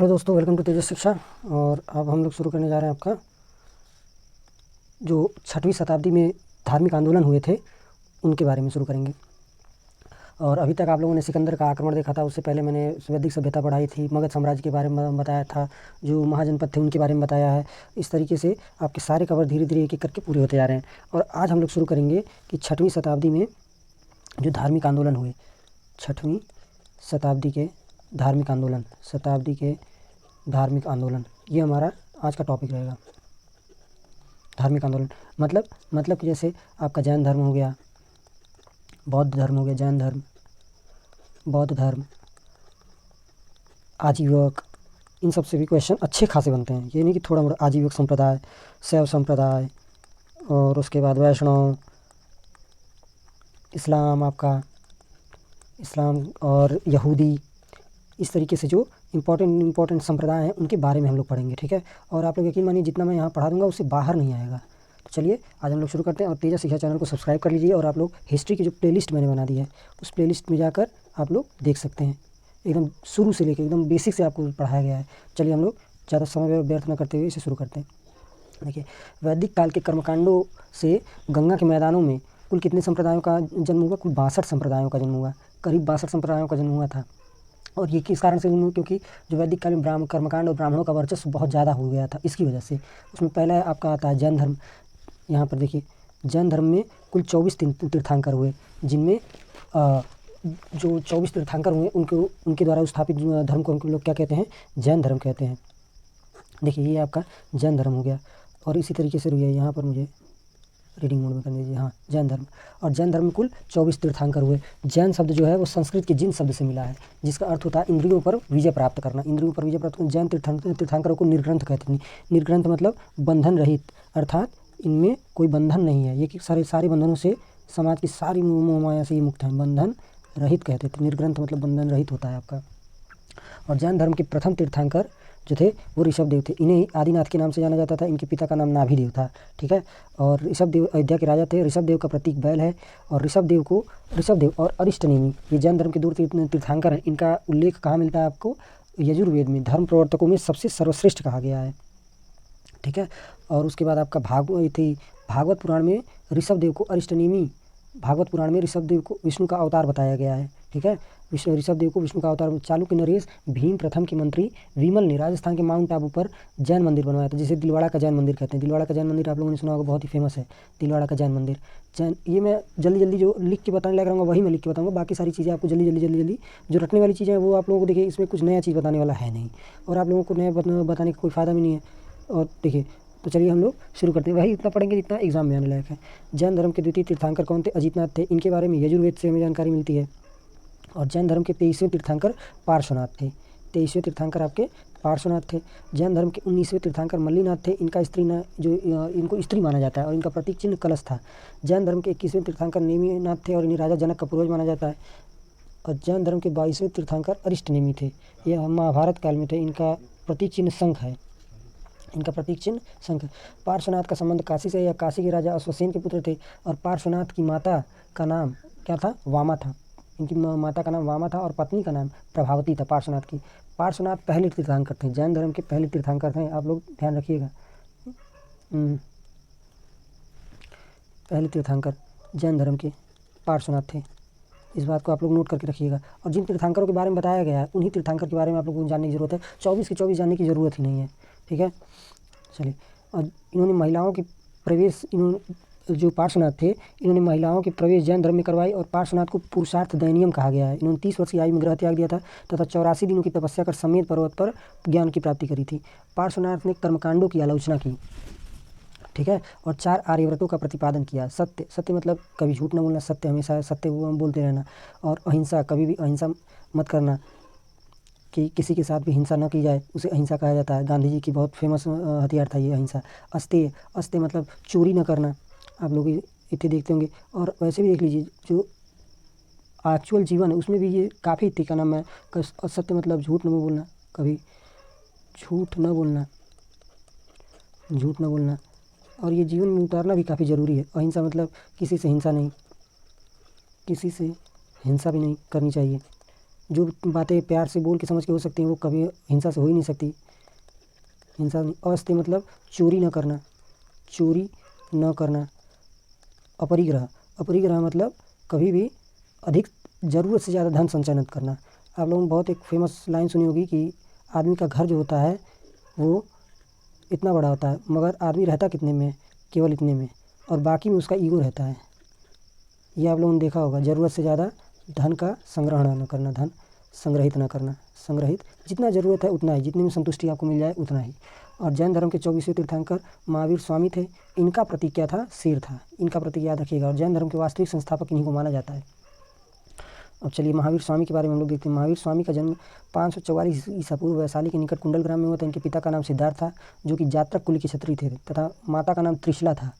Hello दोस्तों, welcome to तेजस शिक्षा। और अब हम लोग शुरू करने जा रहे हैं आपका जो 6वीं शताब्दी में धार्मिक आंदोलन हुए थे उनके बारे में शुरू करेंगे। और अभी तक आप लोगों ने सिकंदर का आक्रमण देखा था, उससे पहले मैंने वैदिक सभ्यता पढ़ाई थी, मगध साम्राज्य के बारे में बताया था, जो महाजनपद थे उनके बारे में बताया है। इस तरीके से आपके सारे कवर धीरे धीरे एक एक करके पूरे होते जा रहे हैं। और आज हम लोग शुरू करेंगे कि 6वीं शताब्दी में जो धार्मिक आंदोलन हुए, 6वीं शताब्दी के धार्मिक आंदोलन, ये हमारा आज का टॉपिक रहेगा। धार्मिक आंदोलन मतलब कि जैसे आपका जैन धर्म हो गया, बौद्ध धर्म हो गया, जैन धर्म, बौद्ध धर्म, आजीवक, इन सब से भी क्वेश्चन अच्छे खासे बनते हैं। ये नहीं कि थोड़ा मोड़ा। आजीवक संप्रदाय, शैव संप्रदाय, और उसके बाद वैष्णव, इस्लाम और यहूदी, इस तरीके से जो इम्पोर्टेंट संप्रदाय हैं उनके बारे में हम लोग पढ़ेंगे, ठीक है। और आप लोग यकीन मानिए जितना मैं यहाँ पढ़ा दूंगा उससे बाहर नहीं आएगा। तो चलिए आज हम लोग शुरू करते हैं। और तेजस शिक्षा चैनल को सब्सक्राइब कर लीजिए। और आप लोग हिस्ट्री की जो प्लेलिस्ट मैंने बना दी है उस प्लेलिस्ट में जाकर आप लोग देख सकते हैं। एकदम शुरू से लेकर एकदम बेसिक से आपको पढ़ाया गया है। चलिए हम लोग ज़्यादा समय व्यर्थ न करते हुए इसे शुरू करते हैं। देखिए, वैदिक काल के कर्मकांडों से गंगा के मैदानों में कुल कितने संप्रदायों का जन्म हुआ? कुल 62 संप्रदायों का जन्म हुआ। करीब 62 संप्रदायों का जन्म हुआ था। और ये किस कारण से जन्म हुआ? क्योंकि जो वैदिक काल में कर्मकांड और ब्राह्मणों का वर्चस्व बहुत ज़्यादा हो गया था, इसकी वजह से। उसमें पहला आपका आता है जैन धर्म। यहाँ पर देखिए, जैन धर्म में कुल 24 तीर्थंकर हुए, जिनमें जो 24 तीर्थंकर हुए उनके द्वारा स्थापित धर्म को लोग क्या कहते हैं? जैन धर्म कहते हैं। देखिए, ये आपका जैन धर्म हो गया। और इसी तरीके से रुइए, यहाँ पर मुझे रीडिंग मोड में करने दीजिए। हाँ, जैन धर्म। और जैन धर्म में कुल 24 तीर्थंकर हुए। जैन शब्द जो है वो संस्कृत के जिन शब्द से मिला है, जिसका अर्थ होता है इंद्रियों पर विजय प्राप्त करना। इंद्रियों पर विजय प्राप्त करना। जैन तीर्थंकरों को निर्ग्रंथ कहते हैं। निर्ग्रंथ मतलब बंधन रहित, अर्थात इनमें कोई बंधन नहीं है। ये कि सारे बंधनों से, समाज की सारी मोह माया से ये मुक्त हैं। बंधन रहित कहते थे। निर्ग्रंथ मतलब बंधन रहित होता है आपका। और जैन धर्म के प्रथम तीर्थंकर जो थे वो ऋषभदेव थे। इन्हें आदिनाथ के नाम से जाना जाता था। इनके पिता का नाम नाभिदेव था, ठीक है। और ऋषभदेव अयोध्या के राजा थे। ऋषभदेव का प्रतीक बैल है। और ऋषभदेव और अरिष्टनेमी, ये जैन धर्म के दो तीर्थंकर हैं। इनका उल्लेख कहाँ मिलता है आपको? यजुर्वेद में धर्म प्रवर्तकों में सबसे सर्वश्रेष्ठ कहा गया है, ठीक है। और उसके बाद आपका भागवत पुराण में ऋषभदेव को विष्णु का अवतार बताया गया है, ठीक है। ऋषभदेव को विष्णु का अवतार। चालुक्य नरेश भीम प्रथम के मंत्री विमल ने राजस्थान के माउंट आबू पर जैन मंदिर बनवाया था, जिसे दिलवाड़ा का जैन मंदिर कहते हैं। दिलवाड़ा का जैन मंदिर आप लोगों ने सुना होगा, बहुत ही फेमस है दिलवाड़ा का जैन मंदिर। ये मैं जल्दी जो लिख के बताने लग रहा हूँ वही मैं लिख के बताऊँगा। बाकी सारी चीज़ें आपको जल्दी जो रटने वाली चीज़ें हैं वो आप लोगों को, देखिए इसमें कुछ नया चीज़ बताने वाला है नहीं, और आप लोगों को नया बताने का कोई फ़ायदा भी नहीं है। और देखिए, तो चलिए हम लोग शुरू करते हैं। वही इतना पढ़ेंगे जितना एग्जाम में आने लायक है। जैन धर्म के द्वितीय तीर्थंकर कौन थे? अजितनाथ थे। इनके बारे में यजुर्वेद से हमें जानकारी मिलती है। और जैन धर्म के 23वें तीर्थंकर पार्श्वनाथ थे। 23वें तीर्थंकर आपके पार्श्वनाथ थे। जैन धर्म के 19वें तीर्थंकर मल्लीनाथ थे। इनको स्त्री माना जाता है और इनका प्रतीक चिन्ह कलश था। जैन धर्म के 21वें तीर्थंकर नेमिनाथ थे और इन्हें राजा जनक का पूर्वज माना जाता है। और जैन धर्म के 22वें तीर्थंकर अरिष्टनेमी थे। यह महाभारत काल में थे। इनका प्रतीक चिन्ह शंख है। पार्श्वनाथ का संबंध काशी से, या काशी के राजा अश्वसेन के पुत्र थे। और पार्श्वनाथ की माता का नाम क्या था? वामा था। इनकी माता का नाम वामा था और पत्नी का नाम प्रभावती था पार्श्वनाथ की। पार्श्वनाथ पहले तीर्थंकर थे, जैन धर्म के पहले तीर्थंकर थे। आप लोग ध्यान रखिएगा। पहले तीर्थंकर जैन धर्म के पार्श्वनाथ थे। इस बात को आप लोग नोट करके रखिएगा। और जिन तीर्थंकरों के बारे में बताया गया है उन्हीं तीर्थंकर के बारे में आप लोगों को जानने की जरूरत है। 24 के 24 जानने की ज़रूरत ही नहीं है, ठीक है। चलिए, और इन्होंने महिलाओं की प्रवेश, जो पार्श्वनाथ थे इन्होंने महिलाओं की प्रवेश जैन धर्म में करवाई। और पार्श्वनाथ को पुरुषार्थ दैनियम कहा गया है। इन्होंने 30 वर्ष की आयु में ग्रह त्याग दिया था तथा 84 दिनों की तपस्या कर समेत पर्वत पर ज्ञान की प्राप्ति करी थी। पार्श्वनाथ ने कर्मकांडों की आलोचना की, ठीक है। और 4 आर्यव्रतों का प्रतिपादन किया। सत्य मतलब कभी झूठ न बोलना, सत्य हमेशा सत्य बोलते रहना। और अहिंसा, कभी भी अहिंसा मत करना, कि किसी के साथ भी हिंसा न की जाए, उसे अहिंसा कहा जाता है। गांधी जी की बहुत फेमस हथियार था ये अहिंसा। अस्तेय मतलब चोरी न करना, आप लोग इतने देखते होंगे। और वैसे भी देख लीजिए जो एक्चुअल जीवन है उसमें भी ये काफ़ी थी, का नाम है सत्य मतलब झूठ न बोलना, कभी झूठ न बोलना। और ये जीवन में उतारना भी काफ़ी ज़रूरी है। अहिंसा मतलब किसी से हिंसा भी नहीं करनी चाहिए। जो बातें प्यार से बोल के समझ के हो सकती हैं वो कभी हिंसा से हो ही नहीं सकती। हिंसा नहीं। अस्तेय मतलब चोरी न करना, चोरी न करना। अपरिग्रह, अपरिग्रह मतलब कभी भी अधिक ज़रूरत से ज़्यादा धन संचय न करना। आप लोगों ने बहुत एक फेमस लाइन सुनी होगी कि आदमी का घर जो होता है वो इतना बड़ा होता है मगर आदमी रहता कितने में, केवल इतने में, और बाकी में उसका ईगो रहता है। ये आप लोगों ने देखा होगा। ज़रूरत से ज़्यादा धन का संग्रहण न करना, धन संग्रहित न करना, संग्रहित जितना ज़रूरत है उतना ही, जितने में संतुष्टि आपको मिल जाए उतना ही। और जैन धर्म के 24वें तीर्थंकर महावीर स्वामी थे। इनका प्रतीक क्या था? शेर था। इनका प्रतीक याद रखिएगा। और जैन धर्म के वास्तविक संस्थापक इन्हीं को माना जाता है। अब चलिए महावीर स्वामी के बारे में हम लोग देखते हैं। महावीर स्वामी का जन्म 544 ईसा पूर्व वैशाली के निकट कुंडल ग्राम में हुआ था। इनके पिता का नाम सिद्धार्थ था जो कि जातक कुल के क्षत्रिय थे तथा माता का नाम त्रिशला था।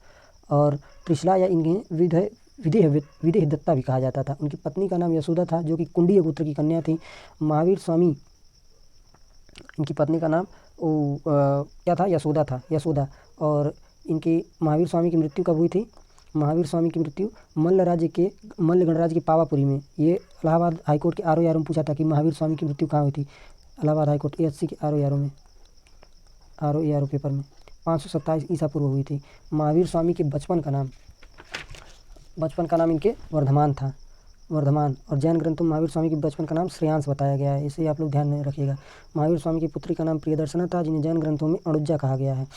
और त्रिशला या इन्हें विदेह दत्ता भी कहा जाता था। उनकी पत्नी का नाम यशोदा था जो कि कुंडीय गोत्र की कन्या थी। महावीर स्वामी, इनकी पत्नी का नाम क्या था? यशोदा था, यशोदा। और इनकी महावीर स्वामी की मृत्यु कब हुई थी? महावीर स्वामी की मृत्यु मल्ल गणराज्य के पावापुरी में। ये इलाहाबाद हाईकोर्ट के RO में पूछा था कि महावीर स्वामी की मृत्यु कहाँ हुई थी। इलाहाबाद हाईकोर्ट AHC के RO में, RO पेपर में 527 ईसा पूर्व हुई थी। महावीर स्वामी के बचपन का नाम इनके वर्धमान था, वर्धमान। और जैन ग्रंथों में महावीर स्वामी के बचपन का नाम श्रेयांश बताया गया है, इसे आप लोग ध्यान में रखिएगा। महावीर स्वामी की पुत्री का नाम प्रियदर्शना था जिन्हें जैन ग्रंथों में अणुजा कहा गया है।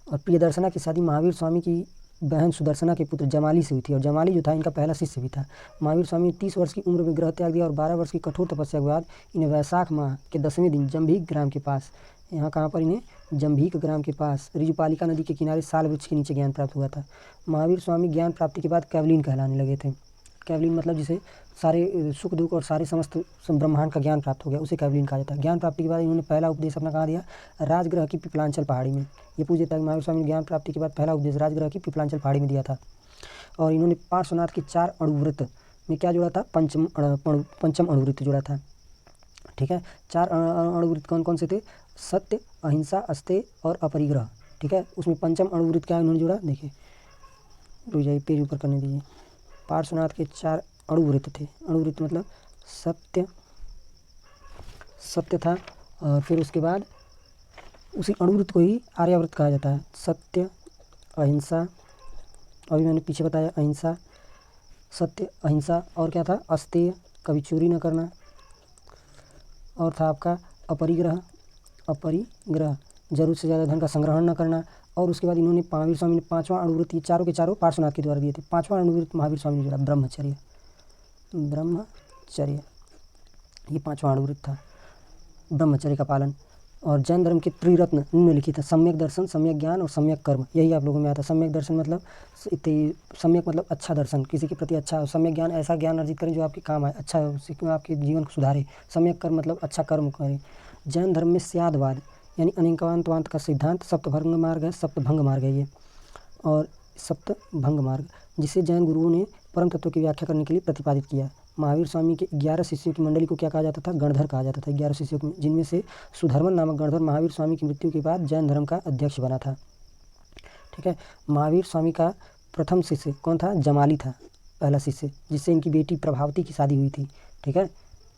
और प्रियदर्शना की शादी महावीर स्वामी की बहन सुदर्शना के पुत्र जमाली से हुई थी। और जमाली जो था इनका पहला शिष्य भी था। महावीर स्वामी ने 30 वर्ष की उम्र में गृह त्याग दिया और 12 वर्ष की कठोर तपस्या के बाद इन्हें वैशाख माह के 10वें दिन जम्भीक ग्राम के पास, यहाँ कहाँ पर इन्हें जम्भीक ग्राम के पास ऋजुपालिका नदी के किनारे साल वृक्ष के नीचे ज्ञान प्राप्त हुआ था। महावीर स्वामी ज्ञान प्राप्ति के बाद कैवलीन कहलाने लगे थे। कैवलीन मतलब जिसे सारे सुख दुख और सारे समस्त ब्रह्मांड का ज्ञान प्राप्त हो गया, उसे कैवलीन कहा जाता है। ज्ञान प्राप्ति के बाद इन्होंने पहला उपदेश अपना कहाँ दिया? राजगृह की पिपलांचल पहाड़ी में। ये पूछ देता है कि महावीर स्वामी ने ज्ञान प्राप्ति के बाद पहला उपदेश राजगृह की पिपलांचल पहाड़ी में दिया था। और इन्होंने पार्श्वनाथ के 4 अणुवृत्त में क्या जोड़ा था? पंचम अणुवृत्त जोड़ा था। ठीक है, 4 अणुवृत्त कौन कौन से थे? सत्य, अहिंसा, अस्तेय और अपरिग्रह। ठीक है, उसमें पंचम अणुवृत्त क्या इन्होंने जोड़ा? देखिए, रुक जाइए, पेज ऊपर करने दीजिए। पार्श्वनाथ के 4 अणुवृत्त थे। अणुवृत्त मतलब सत्य था। और फिर उसके बाद उसी अणुवृत्त को ही आर्यावृत्त कहा जाता है। सत्य, अहिंसा, अभी मैंने पीछे बताया, अहिंसा, सत्य, अहिंसा, और क्या था? अस्तेय, कभी चोरी न करना, और था आपका अपरिग्रह, जरूरत से ज़्यादा धन का संग्रहण न करना। और उसके बाद इन्होंने महावीर स्वामी ने 5वां अणुवृत्त, ये चारों के चारों पार्श्वनाथ के द्वारा दिए थे। 5वां अणुवृत्त महावीर स्वामी ने जोड़ा ब्रह्मचर्य, ये 5वां अणुवृत्त था, ब्रह्मचर्य का पालन। और जैन धर्म के त्रिरत्न निम्नलिखित है: सम्यक दर्शन, सम्यक ज्ञान और सम्यक कर्म। यही आप लोगों में आता है। सम्यक दर्शन मतलब सम्यक मतलब अच्छा दर्शन, किसी के प्रति अच्छा। सम्यक ज्ञान, ऐसा ज्ञान अर्जित करें जो आपके काम आए, अच्छा आपके जीवन को सुधारे। सम्यक कर्म मतलब अच्छा कर्म करें। जैन धर्म में स्यादवाद यानी अनेकांतवाद का सिद्धांत सप्तभंग मार्ग है, सप्तभंग मार्ग है ये। और सप्तभंग मार्ग जिसे जैन गुरुओं ने परम तत्व की व्याख्या करने के लिए प्रतिपादित किया। महावीर स्वामी के 11 शिष्यों की मंडली को क्या कहा जाता था? गणधर कहा जाता था। 11 शिष्यों को, जिनमें से सुधर्मन नामक गणधर महावीर स्वामी की मृत्यु के बाद जैन धर्म का अध्यक्ष बना था। ठीक है, महावीर स्वामी का प्रथम शिष्य कौन था? जमाली था, पहला शिष्य, जिससे इनकी बेटी प्रभावती की शादी हुई थी। ठीक है,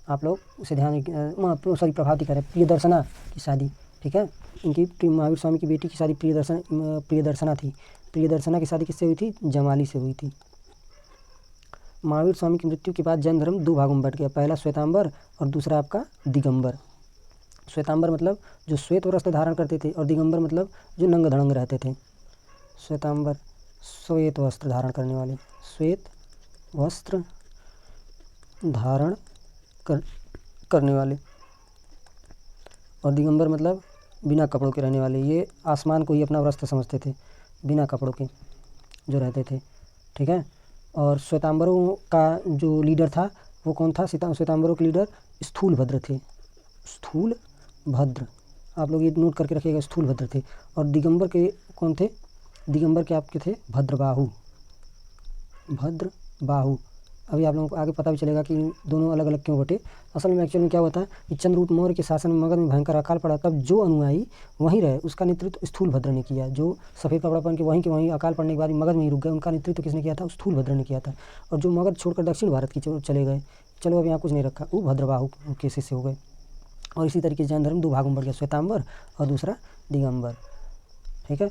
आप लोग उसे ध्यान, प्रभावती करें, प्रियदर्शना की शादी। ठीक है, इनकी महावीर स्वामी की बेटी की शादी प्रियदर्शना थी। प्रियदर्शना की शादी किससे हुई थी? जमाली से हुई थी। महावीर स्वामी की मृत्यु के बाद जैन धर्म 2 भागों में बट गया। पहला श्वेतांबर और दूसरा आपका दिगंबर। श्वेतांबर मतलब जो श्वेत वस्त्र धारण करते थे, और दिगंबर मतलब जो नंग धड़ंग रहते थे। श्वेतांबर श्वेत वस्त्र धारण करने वाले, श्वेत वस्त्र धारण करने वाले, और दिगंबर मतलब बिना कपड़ों के रहने वाले। ये आसमान को ही अपना वस्त्र समझते थे, बिना कपड़ों के जो रहते थे। ठीक है, और श्वेतांबरों का जो लीडर था वो कौन था? श्वेतांबरों के लीडर स्थूलभद्र थे। स्थूलभद्र, आप लोग ये नोट करके रखिएगा, स्थूलभद्र थे। और दिगंबर के कौन थे? दिगंबर के आपके थे भद्रबाहु। अभी आप लोगों को आगे पता भी चलेगा कि दोनों अलग अलग क्यों बटे। असल में एक्चुअल में क्या हुआ था कि चंद्रगुप्त मौर्य के शासन में मगध में भयंकर अकाल पड़ा, तब जो अनुयायी वहीं रहे उसका नेतृत्व स्थूलभद्र ने किया। जो सफ़ेद कपड़ा पहन के वहीं के वहीं अकाल पड़ने के बाद मगध में ही रुक गए, उनका नेतृत्व किसने किया था? स्थूलभद्र ने किया था। और जो मगध छोड़कर दक्षिण भारत की चले गए, चलो अब यहाँ कुछ नहीं रखा, वो भद्रबाहु के शिष्य हो गए। और इसी तरीके से जैन धर्म 2 भागों में बढ़ गया, श्वेतांबर और दूसरा दिगंबर। ठीक है,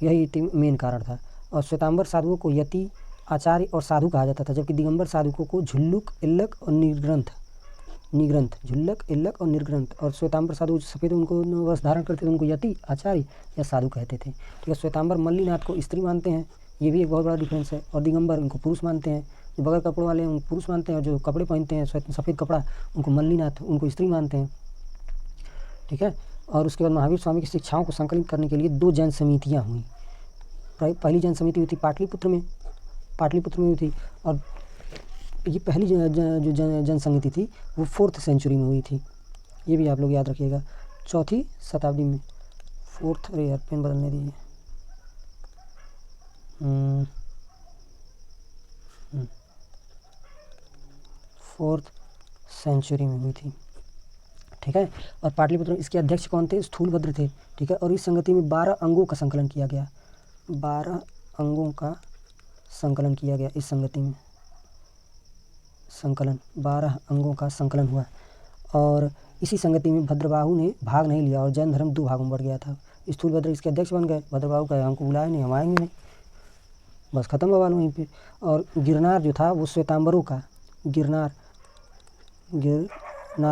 यही मेन कारण था। और श्वेतांबर साधुओं को यति, आचार्य और साधु कहा जाता था, जबकि दिगंबर साधुओं को झुल्लुक, इल्लक और निग्रंथ, झुल्लक, इल्लक और निर्ग्रंथ। और श्वेतांबर साधु सफ़ेद उनको वस्त्र धारण करते थे, उनको यति, आचार्य या साधु कहते थे। ठीक है, श्वेतांबर मल्लीनाथ को स्त्री मानते हैं, ये भी एक बहुत बड़ा डिफरेंस है। और दिगंबर उनको पुरुष मानते हैं, जो बगैर कपड़ों वाले हैं उनको पुरुष मानते हैं, और जो कपड़े पहनते हैं सफ़ेद कपड़ा उनको मल्लीनाथ, उनको स्त्री मानते हैं। ठीक है, और उसके बाद महावीर स्वामी की शिक्षाओं को संकलित करने के लिए 2 जैन समितियाँ हुई। पहली जैन समिति हुई थी पाटलिपुत्र में हुई थी, और ये पहली जो जन संगति थी वो 4th सेंचुरी में हुई थी। ये भी आप लोग याद रखिएगा, 4वीं शताब्दी में। 4th, अरे यार पेन बदलने दीजिए। 4th सेंचुरी में हुई थी। ठीक है, और पाटलिपुत्र इसके अध्यक्ष कौन थे? स्थूलभद्र थे। ठीक है, और इस संगति में 12 अंगों का संकलन किया गया। 12 अंगों का संकलन किया गया इस संगति में। 12 अंगों का संकलन हुआ। और इसी संगति में भद्रबाहु ने भाग नहीं लिया और जैन धर्म 2 भागों में बढ़ गया था। स्थूलभद्र इसके अध्यक्ष बन गए, भद्रबाहु कहे हमको बुलाया नहीं, हम आएंगे नहीं, बस ख़त्म बवाल वहीं पे। और गिरनार जो था वो श्वेतांबरों का, गिरनार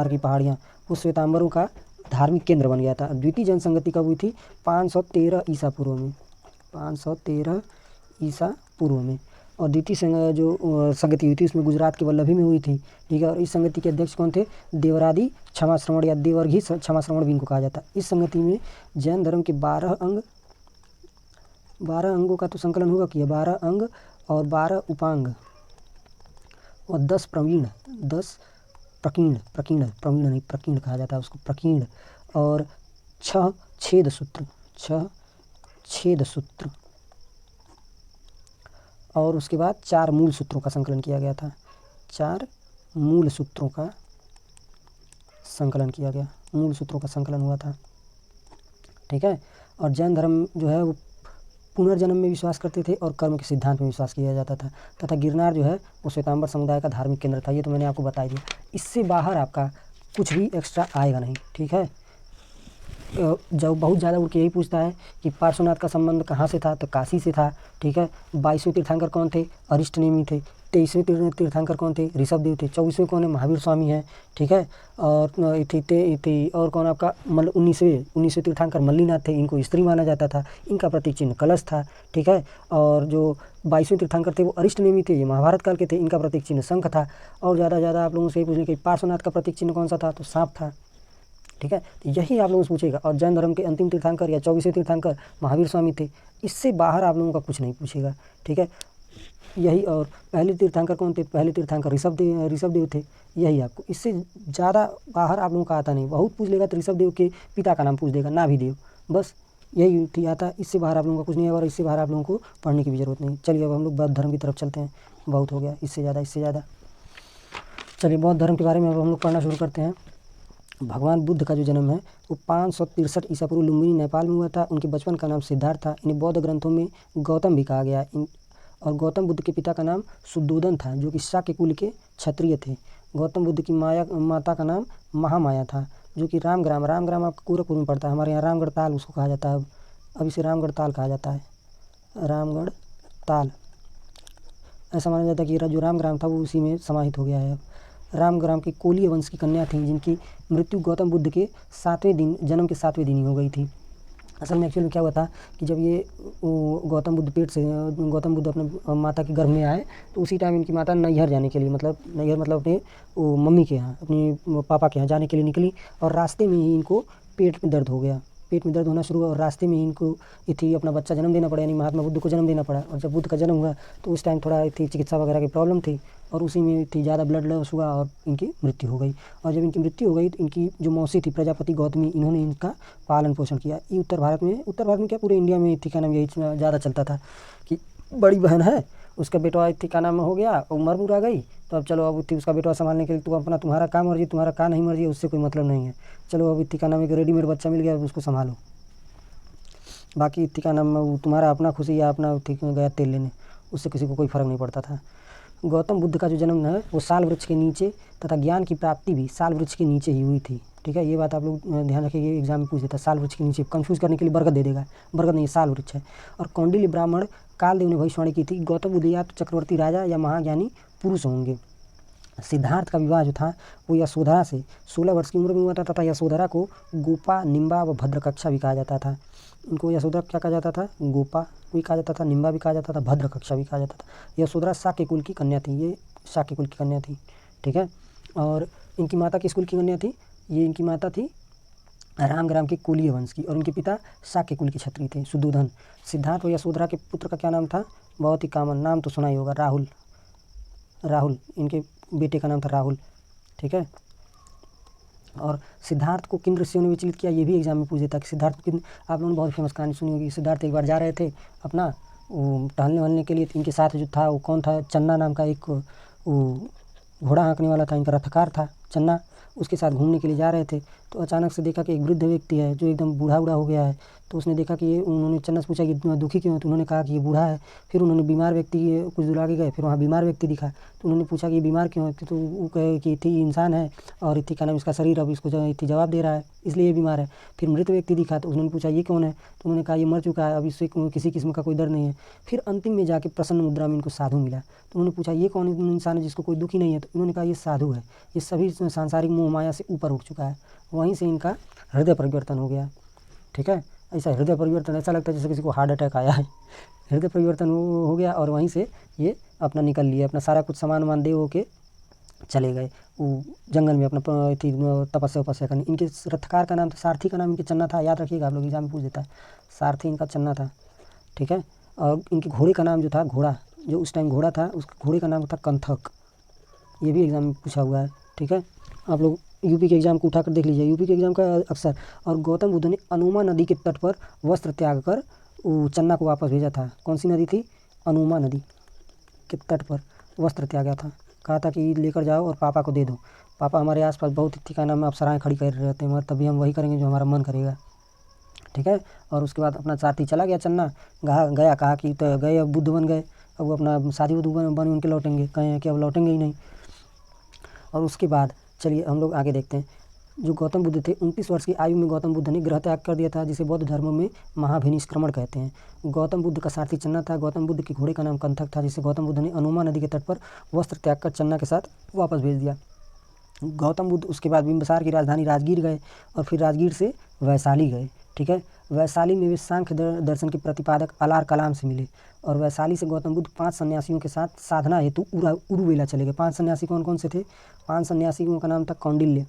की पहाड़ियाँ, वो श्वेतांबरों का धार्मिक केंद्र बन गया था। द्वितीय जनसंगति कब हुई थी? 513 ईसा पूर्व में, 513 ईसा पूर्व में। और द्वितीय जो संगति हुई थी उसमें गुजरात के वल्लभी में हुई थी। ठीक है, और इस संगति के अध्यक्ष कौन थे? देवरादि क्षमा श्रवण या देवर्घी क्षमा श्रवण भी इनको कहा जाता है। इस संगति में जैन धर्म के 12 अंगों का तो संकलन हुआ किया, 12 अंग और 12 उपांग और 10 प्रकीर्ण कहा जाता है उसको, प्रकीर्ण। और 6 छेद सूत्र और उसके बाद 4 मूल सूत्रों का संकलन किया गया था। 4 मूल सूत्रों का संकलन किया गया, मूल सूत्रों का संकलन हुआ था। ठीक है, और जैन धर्म जो है वो पुनर्जन्म में विश्वास करते थे और कर्म के सिद्धांत में विश्वास किया जाता था। तथा गिरनार जो है वो श्वेतांबर समुदाय का धार्मिक केंद्र था। ये तो मैंने आपको बता दिया, इससे बाहर आपका कुछ भी एक्स्ट्रा आएगा नहीं। ठीक है, जब बहुत ज़्यादा उनके यही पूछता है कि पार्श्वनाथ का संबंध कहाँ से था, तो काशी से था। ठीक है, 22वें तीर्थंकर कौन थे? अरिष्टनेमी थे। 23वें तीर्थंकर कौन थे? ऋषभदेव थे। 24वें कौन है? महावीर स्वामी हैं। ठीक है, और और कौन आपका 19वें तीर्थंकर मल्लीनाथ थे, इनको स्त्री माना जाता था, इनका प्रतीक चिन्ह कलश था। ठीक है, और जो 22वें तीर्थंकर थे वो अरिष्टनेमी थे, ये महाभारत काल के थे, इनका प्रतीक चिन्ह शंख था। और ज़्यादा आप लोगों से पूछने कि पार्श्वनाथ का प्रतीक चिन्ह कौन सा था, तो सांप था। ठीक है, तो यही आप लोगों से पूछेगा। और जैन धर्म के अंतिम तीर्थंकर या 24वें तीर्थंकर महावीर स्वामी थे। इससे बाहर आप लोगों का कुछ नहीं पूछेगा। ठीक है, यही। और पहले तीर्थंकर कौन थे? पहले तीर्थंकर ऋषभदेव थे। यही आपको, इससे ज़्यादा बाहर आप लोगों का आता नहीं। बहुत पूछ लेगा तो ऋषभदेव के पिता का नाम पूछ देगा, नाभिदेव, बस यही थी आता। इससे बाहर आप लोगों का कुछ नहीं है और इससे बाहर आप लोगों को पढ़ने की भी ज़रूरत नहीं। चलिए अब हम लोग बौद्ध धर्म की तरफ चलते हैं। बहुत हो गया, इससे ज़्यादा। चलिए बौद्ध धर्म के बारे में अब हम लोग पढ़ना शुरू करते हैं। भगवान बुद्ध का जो जन्म है वो 563 ईसा पूर्व लुम्बिनी नेपाल में हुआ था। उनके बचपन का नाम सिद्धार्थ था। इन्हें बौद्ध ग्रंथों में गौतम भी कहा गया। और गौतम बुद्ध के पिता का नाम शुद्धोदन था, जो कि शाक्य कुल के क्षत्रिय थे। गौतम बुद्ध की माता का नाम महामाया था, जो कि रामग्राम आपका गोरखपुर में पड़ता है। हमारे यहाँ रामगढ़ ताल उसको कहा जाता है। अब इसे रामगढ़ ताल कहा जाता है, रामगढ़ ताल। ऐसा माना जाता है कि जो रामग्राम था वो उसी में समाहित हो गया है। रामग्राम की कोलीय वंश की कन्या थी, जिनकी मृत्यु गौतम बुद्ध के जन्म के 7वें दिन ही हो गई थी। असल में एक्चुअली क्या हुआ था कि जब ये गौतम बुद्ध अपने माता के गर्भ में आए, तो उसी टाइम इनकी माता नैहर जाने के लिए, मतलब अपने मम्मी के यहाँ, अपनी पापा के यहाँ जाने के लिए निकली। और रास्ते में ही इनको पेट में दर्द होना शुरू हुआ और रास्ते में ही इनको अपना बच्चा जन्म देना पड़ा, यानी महात्मा बुद्ध को जन्म देना पड़ा। और जब बुद्ध का जन्म हुआ तो उस टाइम थोड़ा चिकित्सा वगैरह की प्रॉब्लम थी और उसी में ज़्यादा ब्लड लॉस हुआ और इनकी मृत्यु हो गई। और जब इनकी मृत्यु हो गई तो इनकी जो मौसी थी प्रजापति गौतमी, इन्होंने इनका पालन पोषण किया। ये उत्तर भारत में क्या पूरे इंडिया में थी, क्या नाम, यही ज़्यादा चलता था कि बड़ी बहन है उसका बेटा थी का नाम हो गया, उम्र बुरा गई, तो अब चलो अब थी उसका बेटा संभालने के लिए तो अपना तुम्हारा काम मर्जी, तुम्हारा का नहीं मर्जी, उससे कोई मतलब नहीं है। चलो अब थी का नाम एक रेडीमेड बच्चा मिल गया, उसको संभालो। बाकी थी का नाम तुम्हारा अपना खुशी या अपना थी गया तेल लेने, उससे किसी को कोई फ़र्क नहीं पड़ता था। गौतम बुद्ध का जो जन्म है वो साल वृक्ष के नीचे तथा ज्ञान की प्राप्ति भी साल वृक्ष के नीचे ही हुई थी। ठीक है, ये बात आप लोग ध्यान रखिए, एग्जाम में पूछ देता है साल वृक्ष के नीचे, कंफ्यूज करने के लिए बरगद दे देगा, बरगद नहीं साल वृक्ष है। और कौंडिल्य ब्राह्मण कालदेव ने भविष्यवाणी की थी गौतम बुद्ध या तो चक्रवर्ती राजा या महाज्ञानी पुरुष होंगे। सिद्धार्थ का विवाह जो था वो यशोधरा से 16 वर्ष की उम्र में हुआ था तथा यशोधरा को गोपा, निम्बा व भद्रकक्षा भी कहा जाता था। इनको यशोधरा क्या कहा जाता था, गोपा भी कहा जाता था, निम्बा भी कहा जाता था, भद्रकक्षा भी कहा जाता था। यशोधरा शाक्य कुल की कन्या थी, ये शाक्य कुल की कन्या थी। ठीक है, और इनकी माता किस कुल की कन्या थी, ये इनकी माता थी रामग्राम के कुलीय वंश की, और इनके पिता शाक्य कुल के क्षत्रिय थे, सुदोधन। सिद्धार्थ व यशोधरा के पुत्र का क्या नाम था, बहुत ही कॉमन नाम तो सुना ही होगा, राहुल। राहुल इनके बेटे का नाम था राहुल। ठीक है, और सिद्धार्थ को किन ऋषियों ने विचलित किया, ये भी एग्जाम में पूछ देता है कि सिद्धार्थ को किन, आप लोगों ने बहुत फेमस कहानी सुनी होगी। सिद्धार्थ एक बार जा रहे थे अपना टहलने वहलने के लिए, तो इनके साथ जो था वो कौन था, चन्ना नाम का एक वो घोड़ा हाँकने वाला था, इनका रथकार था चन्ना, उसके साथ घूमने के लिए जा रहे थे। तो अचानक से देखा कि एक वृद्ध व्यक्ति है जो एकदम बूढ़ा बूढ़ा हो गया है। तो उसने देखा कि ये, उन्होंने चन्ना से पूछा कि दुखी क्यों है, तो उन्होंने कहा कि ये बूढ़ा है। फिर उन्होंने बीमार व्यक्ति कुछ दूर आगे गए, फिर वहाँ बीमार व्यक्ति दिखा, तो उन्होंने पूछा कि ये बीमार क्यों है, तो वो कहे कि थी इंसान है और इथी का नाम इसका शरीर अब इसको इथी जवाब दे रहा है, इसलिए ये बीमार है। फिर मृत व्यक्ति दिखा, तो उन्होंने पूछा ये कौन है, तो उन्होंने कहा ये मर चुका है, अब इससे किसी किस्म का कोई डर नहीं है। फिर अंतिम में जाके प्रसन्न मुद्रा में इनको साधु मिला, तो उन्होंने पूछा ये कौन इंसान है जिसको कोई दुखी नहीं है, तो उन्होंने कहा ये साधु है, ये सभी सांसारिक मोह माया से ऊपर उठ चुका है। वहीं से इनका हृदय परिवर्तन हो गया। ठीक है, ऐसा हृदय परिवर्तन ऐसा लगता है जैसे किसी को हार्ट अटैक आया है। हृदय परिवर्तन हो गया और वहीं से ये अपना निकल लिए, अपना सारा कुछ सामान वामान दे हो के चले गए वो जंगल में अपना तपस्या वपस्या करने। इनके रथकार का नाम था, सारथी का नाम इनके चन्ना था, याद रखिएगा आप लोग एग्जाम में पूछ देता है, सारथी इनका चन्ना था। ठीक है, और इनके घोड़े का नाम जो था, घोड़ा जो उस टाइम घोड़ा था, उस घोड़े का नाम था कंथक, ये भी एग्जाम में पूछा हुआ है। ठीक है, आप लोग यूपी के एग्ज़ाम को उठाकर देख लीजिए, यूपी के एग्ज़ाम का अक्सर। और गौतम बुद्ध ने अनुमा नदी के तट पर वस्त्र त्याग कर चन्ना को वापस भेजा था। कौन सी नदी थी, अनुमा नदी के तट पर वस्त्र त्यागा था, कहा था कि लेकर जाओ और पापा को दे दो, पापा हमारे आसपास बहुत ठिकाना में अप्सराएँ खड़ी कर रहते हैं, मगर तभी हम वही करेंगे जो हमारा मन करेगा। ठीक है, और उसके बाद अपना सारथी चला गया चन्ना, गया कहा कि तो गए अब बुद्ध बन गए, अब वो अपना शादी बुद्ध बन उनके लौटेंगे, कहें कि अब लौटेंगे ही नहीं। और उसके बाद चलिए हम लोग आगे देखते हैं। जो गौतम बुद्ध थे 29 वर्ष की आयु में गौतम बुद्ध ने गृह त्याग कर दिया था, जिसे बौद्ध धर्म में महाभिनिष्क्रमण कहते हैं। गौतम बुद्ध का सारथी चन्ना था। गौतम बुद्ध के घोड़े का नाम कंथक था, जिसे गौतम बुद्ध ने अनुमा नदी के तट पर वस्त्र त्याग कर चन्ना के साथ वापस भेज दिया। गौतम बुद्ध उसके बाद बिंबिसार की राजधानी राजगीर गए और फिर राजगीर से वैशाली गए। ठीक है, वैशाली में वे सांख्य दर्शन के प्रतिपादक अलार कलाम से मिले और वैशाली से गौतम बुद्ध 5 सन्यासियों के साथ साधना हेतु उरुवेला चले गए। 5 सन्यासी कौन कौन से थे, 5 सन्यासियों का नाम था कौंडिल्य।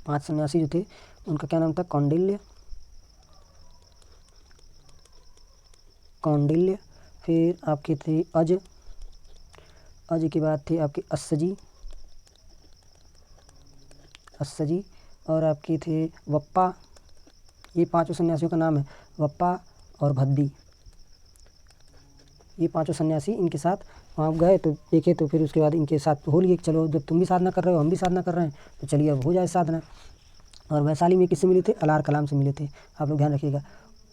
5 सन्यासी जो थे उनका क्या नाम था, कौंडिल्य। कौंडिल्य, फिर आपके थे अज, अज के बाद थे आपके अस्सजी, अस्सजी, और आपके थे वप्पा। ये 5 सन्यासियों का नाम है, वप्पा और भद्दी। ये 5 सन्यासी इनके साथ वहाँ गए तो देखे, तो फिर उसके बाद इनके साथ हो लिए, चलो जब तुम भी साधना कर रहे हो हम भी साधना कर रहे हैं तो चलिए अब हो जाए साधना। और वैशाली में किससे मिले थे, अलार कलाम से मिले थे, आप लोग ध्यान रखिएगा।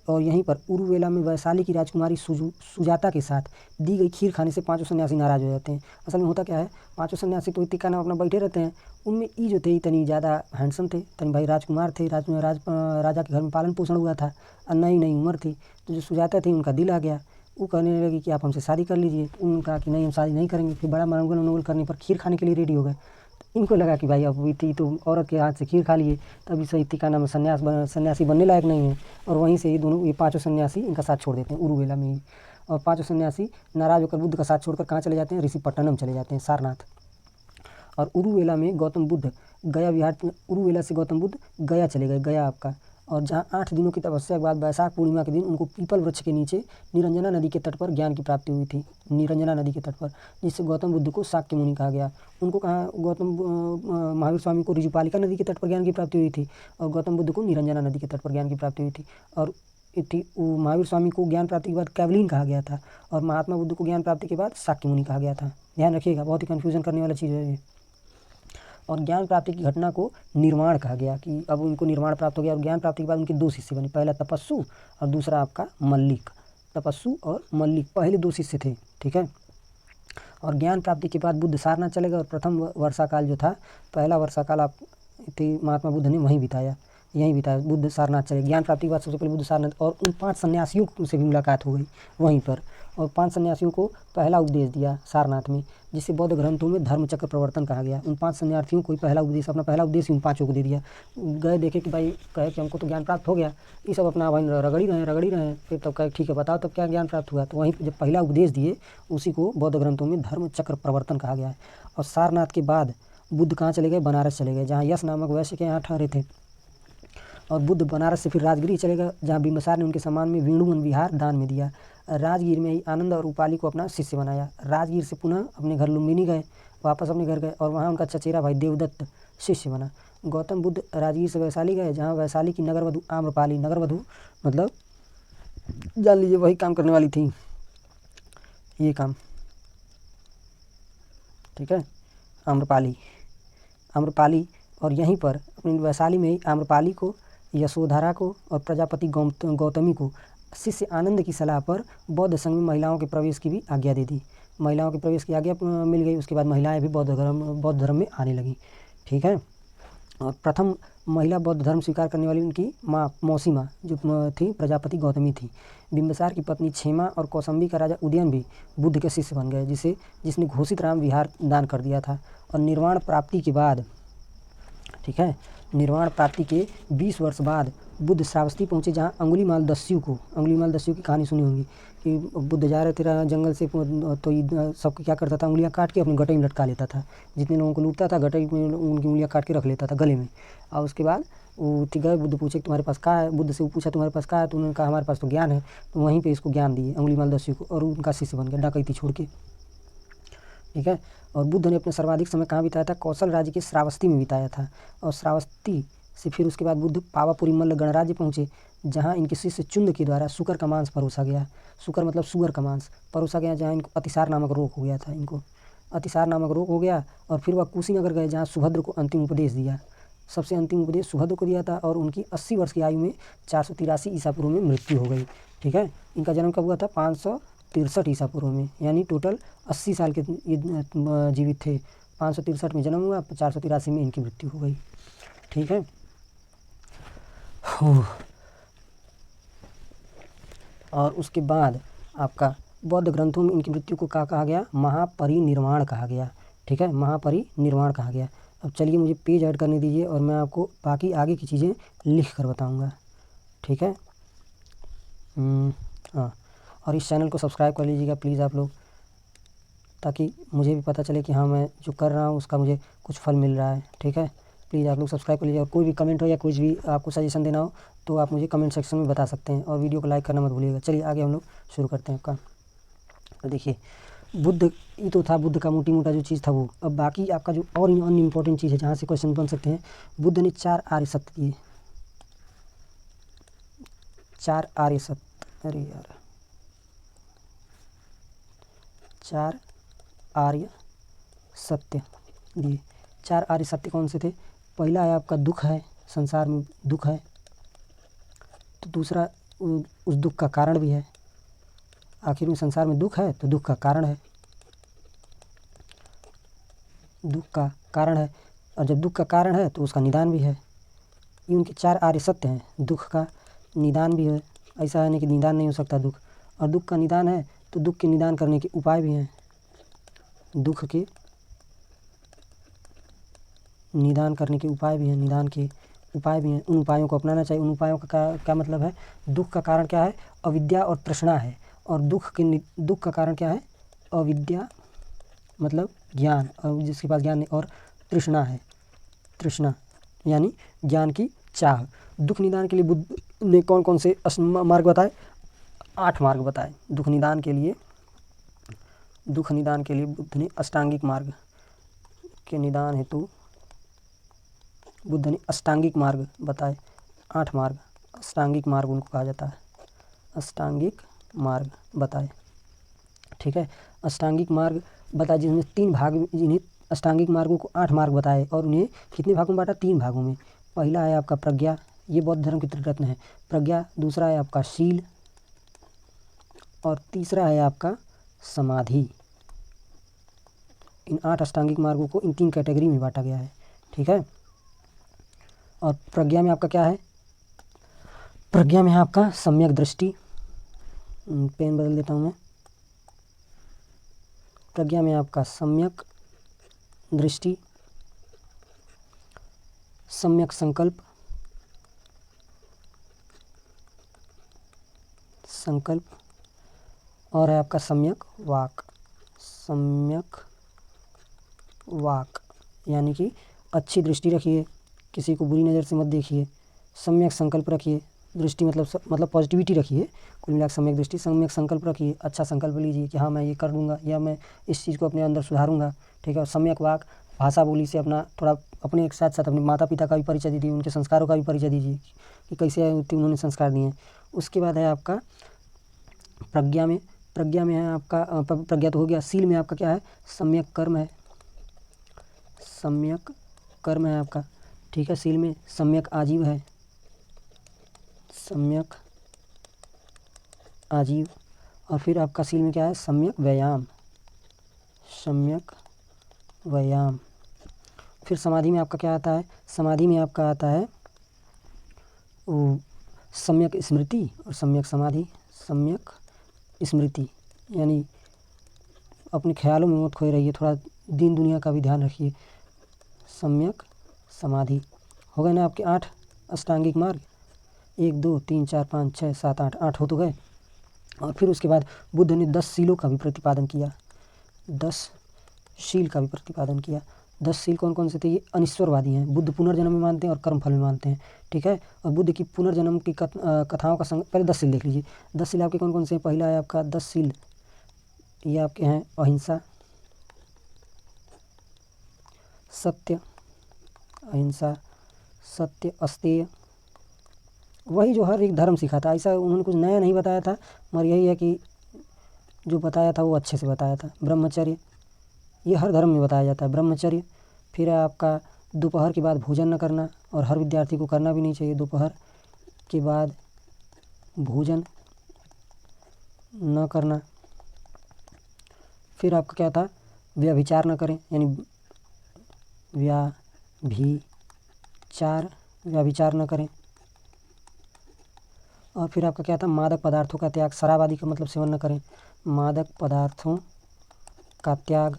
और यहीं पर उरुवेला में वैशाली की राजकुमारी सुजाता के साथ दी गई खीर खाने से 5 सन्यासी नाराज़ हो जाते हैं। असल में होता क्या है, 5 सन्यासी तो टीका नाम अपना बैठे रहते हैं, उनमें ई जो थे इतनी ज़्यादा हैंडसम थे, तनी भाई राजकुमार थे, राजा के घर में पालन पोषण हुआ था और नई नई उम्र थी, तो जो सुजाता थी उनका दिल आ गया, वो कहने लगी कि आप हमसे शादी कर लीजिए। तो उन्होंने कहा कि नहीं हम शादी नहीं करेंगे। फिर बड़ा मनोबल करने पर खीर खाने के लिए रेडी हो गए। इनको लगा कि भाई अब इतनी तो औरत के हाथ से खीर खा लिए, तब इस इति का नाम सन्यासी बनने लायक नहीं है। और वहीं से ये 5 सन्यासी इनका साथ छोड़ देते हैं उरुवेला में ही। और 5 सन्यासी नाराज होकर बुद्ध का साथ छोड़कर कहाँ चले जाते हैं, ऋषिपट्टनम चले जाते हैं, सारनाथ। और उरुवेला में गौतम बुद्ध गया विहार, उरुवेला से गौतम बुद्ध गया चले गए, गया आपका। और जहाँ 8 दिनों की तपस्या के बाद वैशाख पूर्णिमा के दिन उनको पीपल वृक्ष के नीचे निरंजना नदी के तट पर ज्ञान की प्राप्ति हुई थी, निरंजना नदी के तट पर, जिससे गौतम बुद्ध को शाक्य मुनि कहा गया। उनको कहाँ, गौतम महावीर स्वामी को ऋजुपालिका नदी के तट पर ज्ञान की प्राप्ति हुई थी और गौतम बुद्ध को निरंजना नदी के तट पर ज्ञान की प्राप्ति हुई थी। और महावीर स्वामी को ज्ञान प्राप्ति के बाद कैवलिन कहा गया था और महात्मा बुद्ध को ज्ञान प्राप्ति के बाद शाक्य मुनि कहा गया था। ध्यान रखिएगा, बहुत ही कन्फ्यूजन करने वाला चीज़ है ये। और ज्ञान प्राप्ति की घटना को निर्माण कहा गया कि अब उनको निर्माण प्राप्त हो गया और ज्ञान प्राप्ति के बाद उनके 2 शिष्य बने, पहला तपस्सु और दूसरा आपका मल्लिक। तपस्सु और मल्लिक पहले 2 शिष्य थे, ठीक है। और ज्ञान प्राप्ति के बाद बुद्ध सारनाथ चले गए और प्रथम वर्षा काल जो था, पहला वर्षा काल आप महात्मा बुद्ध ने वहीं बिताया, यहीं बिताया। बुद्ध सारनाथ चले, ज्ञान प्राप्ति के बाद सबसे पहले बुद्ध सारनाथ, और उन 5 सन्यासियों से भी मुलाकात हो गई वहीं पर, और 5 सन्यासियों को पहला उपदेश दिया सारनाथ में, जिसे बौद्ध ग्रंथों में धर्मचक्र प्रवर्तन कहा गया। उन 5 सन्यासियों को पहला उपदेश, अपना पहला उपदेश उन 5 को दे दिया। गए देखे कि भाई, कहे कि हमको तो ज्ञान प्राप्त हो गया, ये सब अपना भाई रगड़ी रहे। फिर तब कहे ठीक है बताओ तब क्या ज्ञान प्राप्त हुआ। तो वहीं जब पहला उपदेश दिए उसी को बौद्ध ग्रंथों में धर्मचक्र प्रवर्तन कहा गया है। और सारनाथ के बाद बुद्ध कहाँ चले गए? बनारस चले गए, जहाँ यश नामक वैश्य के यहाँ ठहरे थे। और बुद्ध बनारस से फिर राजगिर चले गए, जहाँ बिंबिसार ने उनके सम्मान में वेणुवन विहार दान में दिया। राजगीर में ही आनंद और उपाली को अपना शिष्य बनाया। राजगीर से पुनः अपने घर लुम्बिनी गए, वापस अपने घर गए और वहाँ उनका चचेरा भाई देवदत्त शिष्य बना। गौतम बुद्ध राजगीर से वैशाली गए, जहाँ वैशाली की नगरवधु आम्रपाली, नगरवधु मतलब जान लीजिए वही काम करने वाली थी, ये काम, ठीक है, आम्रपाली। और यहीं पर अपनी वैशाली में ही आम्रपाली को, यशोधरा को और प्रजापति गौतमी को शिष्य आनंद की सलाह पर बौद्ध संघ में महिलाओं के प्रवेश की भी आज्ञा दे दी। महिलाओं के प्रवेश की आज्ञा मिल गई, उसके बाद महिलाएं भी बौद्ध धर्म में आने लगी, ठीक है। और प्रथम महिला बौद्ध धर्म स्वीकार करने वाली उनकी मौसी माँ जो थी प्रजापति गौतमी थी। बिंबिसार की पत्नी क्षेमा और कौसंबी का राजा उदयन भी बुद्ध के शिष्य बन गए, जिसने घोषित राम विहार दान कर दिया था। और निर्वाण प्राप्ति के बाद, ठीक है, निर्वाण प्राप्ति के 20 वर्ष बाद बुद्ध श्रावस्ती पहुँचे, जहाँ अंगुलीमाल दस्यु की कहानी सुनी होंगी कि बुद्ध जा रहे थे जंगल से, तो सबको क्या करता था, उंगलियां काट के अपनी गटे में लटका लेता था। जितने लोगों को लूटता था गटे में उनकी उंगलियां काट के रख लेता था गले में। और उसके बाद वो गए, बुद्ध पूछे तुम्हारे पास क्या है, बुद्ध से पूछा तुम्हारे पास क्या है, तो उन्होंने कहा हमारे पास तो ज्ञान है। तो वहीं पर इसको ज्ञान दिए अंगुलीमाल दस्यु को, और उनका शिष्य बन गया डकैती छोड़ के, ठीक है। और बुद्ध ने अपना सर्वाधिक समय कहाँ बिताया था? कौशल राज्य के श्रावस्ती में बिताया था। और श्रावस्ती से फिर उसके बाद बुद्ध पावापुरी मल्ल गणराज्य पहुँचे, जहाँ इनके शिष्य चुंद के द्वारा शुकर का मांस परोसा गया। शुकर मतलब सुअर का मांस परोसा गया, जहाँ इनको अतिसार नामक रोग हो गया था। और फिर वह कुशीनगर गए, जहाँ सुभद्र को अंतिम उपदेश दिया। सबसे अंतिम उपदेश सुभद्र को दिया था और उनकी 80 वर्ष की आयु में 483 ईसा पूर्व में मृत्यु हो गई, ठीक है। इनका जन्म कब हुआ था? 563 ईसा पूर्व में, यानी टोटल 80 साल के जीवित थे। 563 में जन्म हुआ, 483 में इनकी मृत्यु हो गई, ठीक है। और उसके बाद आपका बौद्ध ग्रंथों में इनकी मृत्यु को क्या कहा गया? महापरिनिर्वाण कहा गया, ठीक है, महापरिनिर्वाण कहा गया। अब चलिए मुझे पेज ऐड करने दीजिए और मैं आपको बाकी आगे की चीज़ें लिख कर बताऊँगा, ठीक है। हाँ, और इस चैनल को सब्सक्राइब कर लीजिएगा प्लीज़ आप लोग, ताकि मुझे भी पता चले कि हाँ मैं जो कर रहा हूँ उसका मुझे कुछ फल मिल रहा है, ठीक है। प्लीज़ आप लोग सब्सक्राइब कर लीजिए। और कोई भी कमेंट हो या कुछ भी आपको सजेशन देना हो तो आप मुझे कमेंट सेक्शन में बता सकते हैं, और वीडियो को लाइक करना मत भूलिएगा। चलिए आगे हम लोग शुरू करते हैं आपका। तो देखिए बुद्ध, ये तो था बुद्ध का मोटी मोटा जो चीज़ था वो। अब बाकी आपका जो और अन्य इम्पोर्टेंट चीज़ है जहाँ से क्वेश्चन बन सकते हैं, बुद्ध ने 4 आर्य सत्य दिए। 4 आर्य सत्य, अरे यार 4 आर्य सत्य दिए। 4 आर्य सत्य कौन से थे? पहला है आपका दुख है, संसार में दुख है। तो दूसरा उस दुख का कारण भी है, आखिर में संसार में दुख है तो दुख का कारण है, दुख का कारण है। और जब दुख का कारण है तो उसका निदान भी है। ये उनके 4 आर्य सत्य हैं। दुख का निदान भी है, ऐसा है नहीं कि निदान नहीं हो सकता दुख। और दुख का निदान है तो दुख के निदान करने के उपाय भी हैं। दुख के निदान करने के उपाय भी हैं, उन उपायों को अपनाना चाहिए। उन उपायों का क्या मतलब है? दुख का कारण क्या है? अविद्या और तृष्णा है। और दुख का कारण क्या है? अविद्या मतलब ज्ञान, और जिसके पास ज्ञान नहीं, और तृष्णा है, तृष्णा यानी ज्ञान की चाह। दुख निदान के लिए बुद्ध ने कौन कौन से मार्ग बताए? 8 मार्ग बताए। दुख निदान के लिए बुद्ध ने अष्टांगिक मार्ग के निदान हेतु बुद्ध ने अष्टांगिक मार्ग बताए। 8 मार्ग, अष्टांगिक मार्ग उनको कहा जाता है। अष्टांगिक मार्ग बताए। ठीक है, अष्टांगिक मार्ग बताए जिसमें 3 भाग, इन्हें अष्टांगिक मार्गों को 8 मार्ग बताए और उन्हें कितने भागों में बांटा? 3 भागों में। पहला है आपका प्रज्ञा, ये बौद्ध धर्म की त्रिरत्न है, प्रज्ञा। दूसरा है आपका शील और तीसरा है आपका समाधि। इन 8 अष्टांगिक मार्गों को इन 3 कैटेगरी में बांटा गया है। ठीक है, और प्रज्ञा में आपका क्या है? प्रज्ञा में है आपका सम्यक दृष्टि। पेन बदल देता हूँ मैं। प्रज्ञा में आपका सम्यक दृष्टि, सम्यक संकल्प, और है आपका सम्यक वाक। सम्यक वाक यानी कि अच्छी दृष्टि रखिए, किसी को बुरी नज़र से मत देखिए। सम्यक संकल्प रखिए, दृष्टि मतलब पॉजिटिविटी रखिए। कुल मिलाकर सम्यक दृष्टि, सम्यक संकल्प रखिए, अच्छा संकल्प लीजिए कि हाँ मैं ये कर दूंगा या मैं इस चीज़ को अपने अंदर सुधारूंगा। ठीक है, और सम्यक वाक, भाषा बोली से अपना थोड़ा अपने एक साथ साथ अपने माता पिता का भी परिचय दीजिए, उनके संस्कारों का भी परिचय दीजिए कि कैसे उन्होंने संस्कार दिए हैं। उसके बाद है आपका प्रज्ञा में है आपका प्रज्ञा तो हो गया। शील में आपका क्या है? सम्यक कर्म है, सम्यक कर्म है आपका। ठीक है, शील में सम्यक आजीव है, सम्यक आजीव। और फिर आपका शील में क्या है? सम्यक व्यायाम, सम्यक व्यायाम। फिर समाधि में आपका क्या आता है? समाधि में आपका आता है सम्यक स्मृति और सम्यक समाधि। सम्यक स्मृति यानी अपने ख्यालों में मत खोए रहिए, थोड़ा दीन दुनिया का भी ध्यान रखिए। सम्यक समाधि। हो गए ना आपके 8 अष्टांगिक मार्ग? 1 2 3 4 5 6 7 8 हो तो गए। और फिर उसके बाद बुद्ध ने 10 शीलों का भी प्रतिपादन किया, 10 शील का भी प्रतिपादन किया। 10 शील कौन कौन से थे? ये अनिश्वरवादी हैं, बुद्ध पुनर्जन्म में मानते हैं और कर्मफल में मानते हैं। ठीक है, और बुद्ध की पुनर्जन्म की कथाओं का पहले 10 शील देख लीजिए। 10 शील आपके कौन कौन से हैं? पहला है आपका 10 शील, ये आपके हैं अहिंसा, सत्य, अहिंसा, सत्य, अस्तेय। वही जो हर एक धर्म सिखाता, ऐसा उन्होंने कुछ नया नहीं बताया था, मगर यही है कि जो बताया था वो अच्छे से बताया था। ब्रह्मचर्य, ये हर धर्म में बताया जाता है, ब्रह्मचर्य। फिर है आपका दोपहर के बाद भोजन न करना, और हर विद्यार्थी को करना भी नहीं चाहिए दोपहर के बाद भोजन न करना। फिर आपका क्या था? व्यभिचार न करें, यानी व्यभिचार न करें। और फिर आपका क्या था? मादक पदार्थों का त्याग, शराब आदि का मतलब सेवन न करें, मादक पदार्थों का त्याग।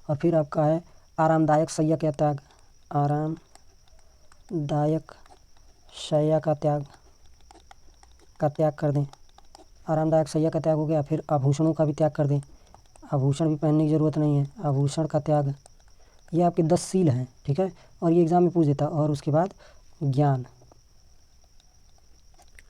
और फिर आपका है आरामदायक शैया का त्याग, आरामदायक शैया का त्याग कर दें। आरामदायक शैया का त्याग हो गया। फिर आभूषणों का भी त्याग कर दें, आभूषण भी पहनने की ज़रूरत नहीं है, आभूषण का त्याग। ये आपके 10 शील हैं। ठीक है, और ये एग्ज़ाम में पूछ देता। और उसके बाद ज्ञान,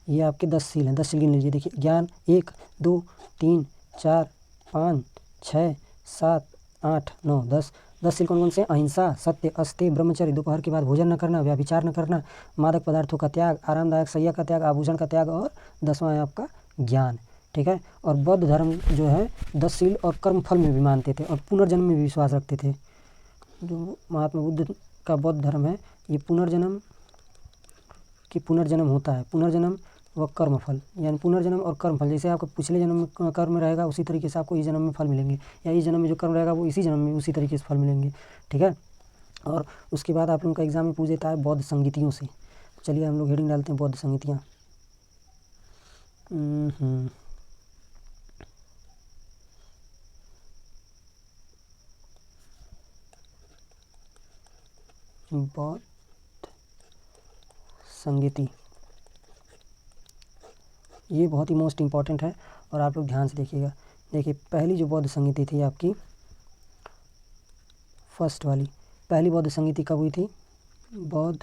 ये आपके 10 शील हैं। 10 शील गिन लीजिए, देखिए ज्ञान 1 2 3 4 5 6 7 8 9 10। 10 शील कौन कौन से? अहिंसा, सत्य, अस्तेय, ब्रह्मचर्य, दोपहर के बाद भोजन न करना, व्यभिचार न करना, मादक पदार्थों का त्याग, आरामदायक शैया का त्याग, आभूषण का त्याग, और 10वां है आपका ज्ञान। ठीक है, और बौद्ध धर्म जो है 10 शील और कर्मफल में भी मानते थे और पुनर्जन्म में भी विश्वास रखते थे। जो महात्मा बुद्ध का बौद्ध धर्म है, ये पुनर्जन्म होता है, पुनर्जन्म व कर्मफल, यानी पुनर्जन्म और कर्मफल। जैसे आपका पिछले जन्म में कर्म रहेगा उसी तरीके से आपको इस जन्म में फल मिलेंगे, या इस जन्म में जो कर्म रहेगा वो इसी जन्म में उसी तरीके से फल मिलेंगे। ठीक है, और उसके बाद आप लोगों का एग्जाम में पूछ देता है बौद्ध संगीतियों से। चलिए हम लोग हेडिंग डालते हैं बौद्ध संगीतियाँ। बौद्ध संगीति, ये बहुत ही मोस्ट इम्पॉर्टेंट है और आप लोग ध्यान से देखिएगा। देखिए पहली जो बौद्ध संगीति थी आपकी, फर्स्ट वाली पहली बौद्ध संगीति कब हुई थी? बौद्ध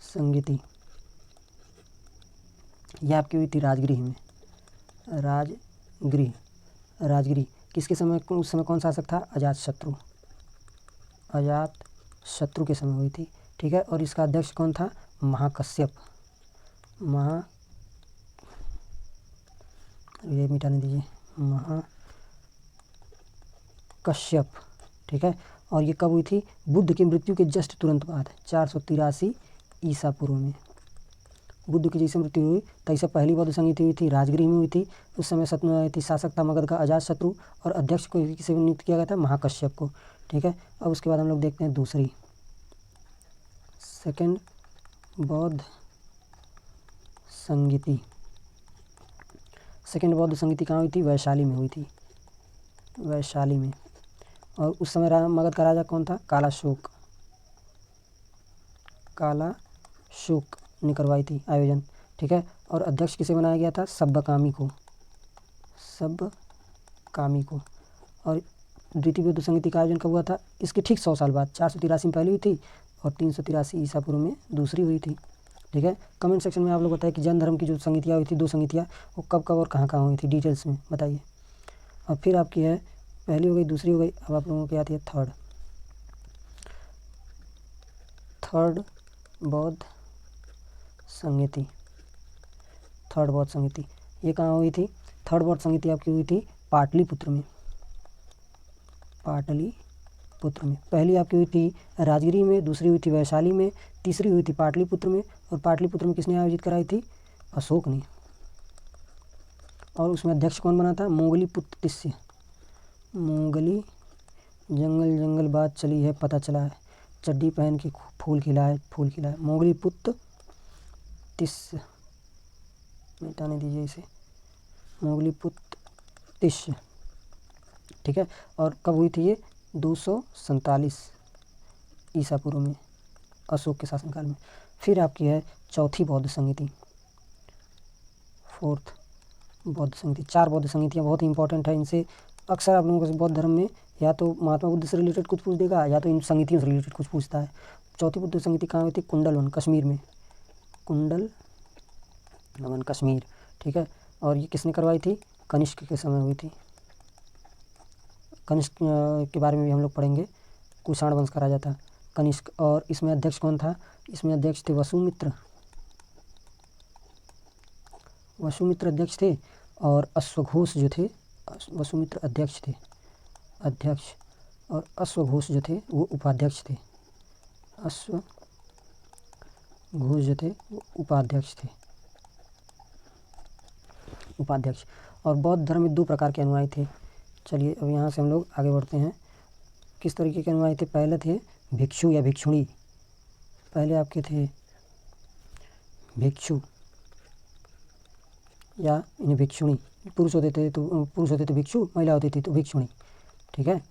संगीति ये आपकी हुई थी राजगृह में। राजगृह किसके समय? उस समय कौन शासक था? अजातशत्रु के समय हुई थी। ठीक है, और इसका अध्यक्ष कौन था? महाकश्यप ये मिटाने दीजिए, महाकश्यप, ठीक है। और ये कब हुई थी? बुद्ध की मृत्यु के जस्ट तुरंत बाद 483 ईसा पूर्व में बुद्ध की जैसे मृत्यु हुई तैसे पहली बौद्ध संगीति हुई थी, राजगृह में हुई थी। उस समय थी शासक था मगध का अजातशत्रु और अध्यक्ष को किसे नियुक्त किया गया था? महाकश्यप को, ठीक है। अब उसके बाद हम लोग देखते हैं दूसरी सेकंड बौद्ध संगीति। सेकंड बौद्ध संगीति कहाँ हुई थी? वैशाली में हुई थी, वैशाली में। और उस समय मगध का राजा कौन था? कालाशोक, कालाशोक ने करवाई थी आयोजन, ठीक है। और अध्यक्ष किसे बनाया गया था? सब्बकामी को, सब्बकामी को। और द्वितीय बौद्ध संगीति का आयोजन कब हुआ था? इसके ठीक 100 साल बाद 483 में पहली हुई थी और 383 ईसा पूर्व में दूसरी हुई थी, ठीक है। कमेंट सेक्शन में आप लोग बताएं कि जैन धर्म की जो संगीतियाँ हुई थी, 2 संगीतियाँ, वो कब कब और कहाँ कहाँ हुई थी, डिटेल्स में बताइए। और फिर आपकी है पहली हो गई, दूसरी हो गई, अब आप लोगों की आती है थर्ड बौद्ध संगीति। थर्ड बौद्ध संगीति ये कहाँ हुई थी? थर्ड बौद्ध संगीति आपकी हुई थी पाटलिपुत्र में, पाटलिपुत्र में। पहली आपकी हुई थी राजगिरी में, दूसरी हुई थी वैशाली में, तीसरी हुई थी पाटलिपुत्र में। और पाटलिपुत्र में किसने आयोजित कराई थी? अशोक ने। और उसमें अध्यक्ष कौन बना था? मोंगलीपुत्र तिस्य। मोंगली जंगल जंगल बात चली है, पता चला है, चड्डी पहन के फूल खिलाए, फूल खिलाए। मोंगलीपुत्र तिस्य, मिटाने दीजिए इसे, मोंगलीपुत्र तिस्य, ठीक है। और कब हुई थी ये? 247 ईसा पूर्व में, अशोक के शासनकाल में। फिर आपकी है चौथी बौद्ध संगीति, फोर्थ बौद्ध संगीति। 4 बौद्ध संगीतियाँ बहुत ही इंपॉर्टेंट है। इनसे अक्सर आप लोगों को बौद्ध धर्म में या तो महात्मा बुद्ध से रिलेटेड कुछ पूछ देगा या तो इन संगीतियों से रिलेटेड कुछ पूछता है। चौथी बौद्ध संगीति कहाँ हुई थी? कुंडलवन, कश्मीर में, कुंडलवन कश्मीर, ठीक है। और ये किसने करवाई थी? कनिष्क के समय हुई थी। कनिष्क के बारे में भी हम लोग पढ़ेंगे, कुषाण वंश का राजा था कनिष्क। और इसमें अध्यक्ष कौन था? इसमें अध्यक्ष थे वसुमित्र, वसुमित्र अध्यक्ष थे। और अश्वघोष जो थे, वसुमित्र अध्यक्ष थे, अध्यक्ष। और अश्वघोष जो थे वो उपाध्यक्ष थे, अश्वघोष जो थे वो उपाध्यक्ष थे, उपाध्यक्ष। और बौद्ध धर्म में 2 प्रकार के अनुयायी थे। चलिए अब यहाँ से हम लोग आगे बढ़ते हैं। किस तरीके के अनुयायी थे? पहले थे भिक्षु या भिक्षुणी। पहले आपके थे भिक्षु या इन्हें भिक्षुणी, पुरुष होते थे तो भिक्षु, महिला होती थी तो भिक्षुणी, ठीक है।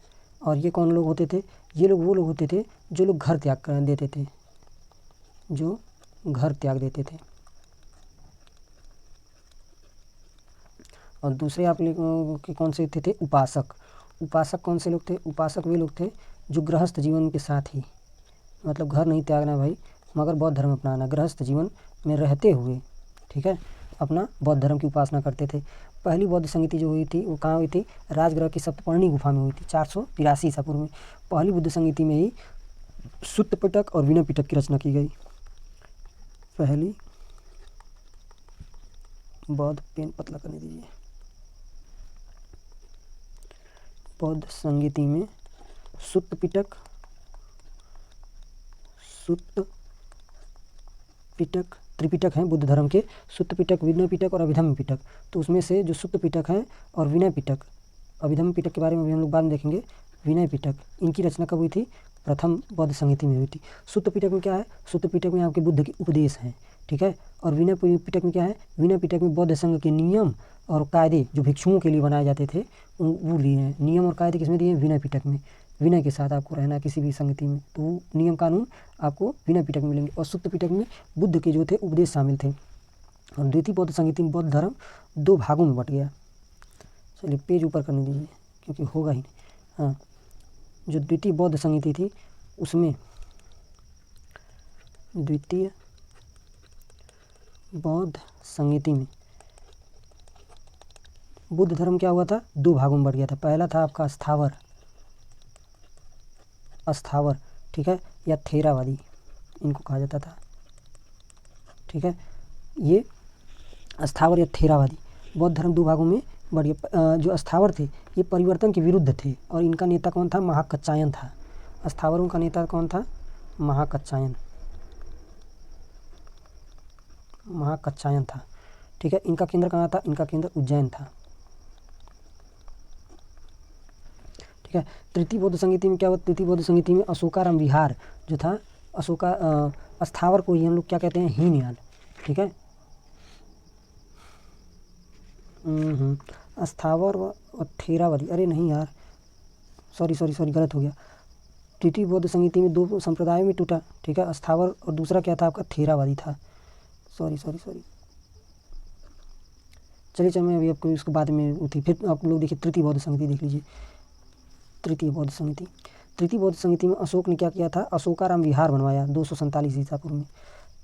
और ये कौन लोग होते थे? ये लोग वो लोग होते थे जो लोग घर त्याग कर देते थे, जो घर त्याग देते थे। और दूसरे आप लोगों के कौन से थे? उपासक। उपासक कौन से लोग थे? उपासक वे लोग थे जो गृहस्थ जीवन के साथ ही, मतलब घर नहीं त्यागना भाई, मगर बौद्ध धर्म अपनाना, गृहस्थ जीवन में रहते हुए, ठीक है, अपना बौद्ध धर्म की उपासना करते थे। पहली बौद्ध संगीति जो हुई थी वो कहाँ हुई थी? राजगृह की सप्तपर्णी गुफा में हुई थी 483 ईसा पूर्व में। पहली बुद्ध संगीति में ही सुत्त पिटक और विनय पिटक की रचना की गई। पहली बौद्ध, पेन पतला करने दीजिए, बौद्ध संगीति में सुत्त पिटक, त्रिपिटक हैं बुद्ध धर्म के, सुत्त पिटक, विनय पिटक और अभिधम्म पिटक। तो उसमें से जो सुत्त पिटक हैं और विनय पिटक, अभिधम्म पिटक के बारे में भी हम लोग बाद में देखेंगे, विनय पिटक, इनकी रचना कब हुई थी? प्रथम बौद्ध संगीति में हुई थी। सुत्त पिटक में क्या है? सुत्त पिटक में आपके बुद्ध के उपदेश हैं, ठीक है। और विनय पिटक में क्या है? विनय पिटक में बौद्ध संघ के नियम और कायदे जो भिक्षुओं के लिए बनाए जाते थे वो लिए हैं। नियम और कायदे किसमें दिए हैं? विनय पिटक में। विनय के साथ आपको रहना किसी भी संगति में, तो वो नियम कानून आपको विनय पिटक में मिलेंगे। और सुत्त पिटक में बुद्ध के जो थे उपदेश शामिल थे। और द्वितीय बौद्ध संगीति में बौद्ध धर्म 2 भागों में बट गया। चलिए पेज ऊपर करने दीजिए क्योंकि होगा ही नहीं। हाँ, जो द्वितीय बौद्ध संगीति थी उसमें द्वितीय बौद्ध संगीति में बुद्ध धर्म क्या हुआ था? 2 भागों में बढ़ गया था। पहला था आपका अस्थावर, ठीक है, या थेरावादी इनको कहा जाता था, ठीक है। ये अस्थावर या थेरावादी बौद्ध धर्म 2 भागों में जो स्थावर थे ये परिवर्तन के विरुद्ध थे और इनका नेता कौन था? महाकच्चायन था। स्थावरों का नेता कौन था? महाकच्चायन था। ठीक है, इनका केंद्र कहाँ था? इनका केंद्र उज्जैन था। ठीक है, तृतीय बौद्ध संगीति में क्या हुआ? तृतीय बौद्ध संगीति में अशोकाराम विहार जो था, स्थावर को ही हम लोग क्या कहते हैं? हीनयान। ठीक है, स्थावर और थेरावादी, अरे नहीं यार, सॉरी गलत हो गया। तृतीय बौद्ध संगीति में 2 संप्रदायों में टूटा। ठीक है, स्थावर और दूसरा क्या था आपका? थेरावादी था। सॉरी चलिए मैं अभी आपको इसके बाद में उठी। फिर आप लोग देखिए तृतीय बौद्ध संगीति देख लीजिए। तृतीय बौद्ध संगीति में अशोक ने क्या किया था? अशोकाराम विहार बनवाया 247 ईसा पूर्व में।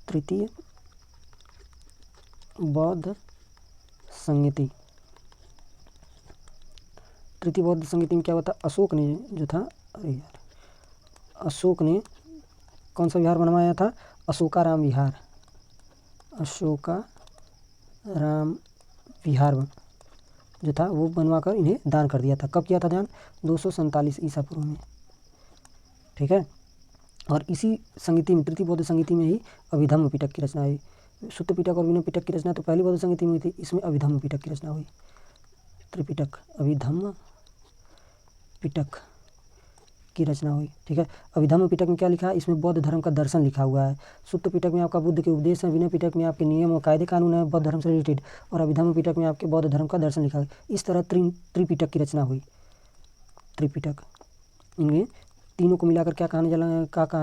तृतीय बौद्ध संगीति में क्या हुआ था? अशोक ने जो था, अरे यार, अशोक ने कौन सा विहार बनवाया था? अशोकाराम विहार जो था वो बनवाकर इन्हें दान कर दिया था। कब किया था दान? 247 ईसा पूर्व में। ठीक है, और इसी संगीति में, तृतीय बौद्ध संगीति में ही अभिधम्म पिटक की रचना हुई। सुत्त पिटक और विनय पिटक की रचना तो पहली बौद्ध संगीति में हुई थी, इसमें अभिधम्म पिटक की रचना हुई। त्रिपिटक, अभिधम्म पिटक की रचना हुई। ठीक है, अभिधम्म पिटक में क्या लिखा है? इसमें बौद्ध धर्म का दर्शन लिखा हुआ है। सुत्त पिटक में आपका बुद्ध के उपदेश है, विनय पिटक में आपके नियम और कायदे कानून है बौद्ध धर्म से रिलेटेड, और अभिधम्म पिटक में आपके बौद्ध धर्म का दर्शन लिखा है। इस तरह त्रिपिटक की रचना हुई। त्रिपिटक, इनमें तीनों को मिलाकर क्या कहा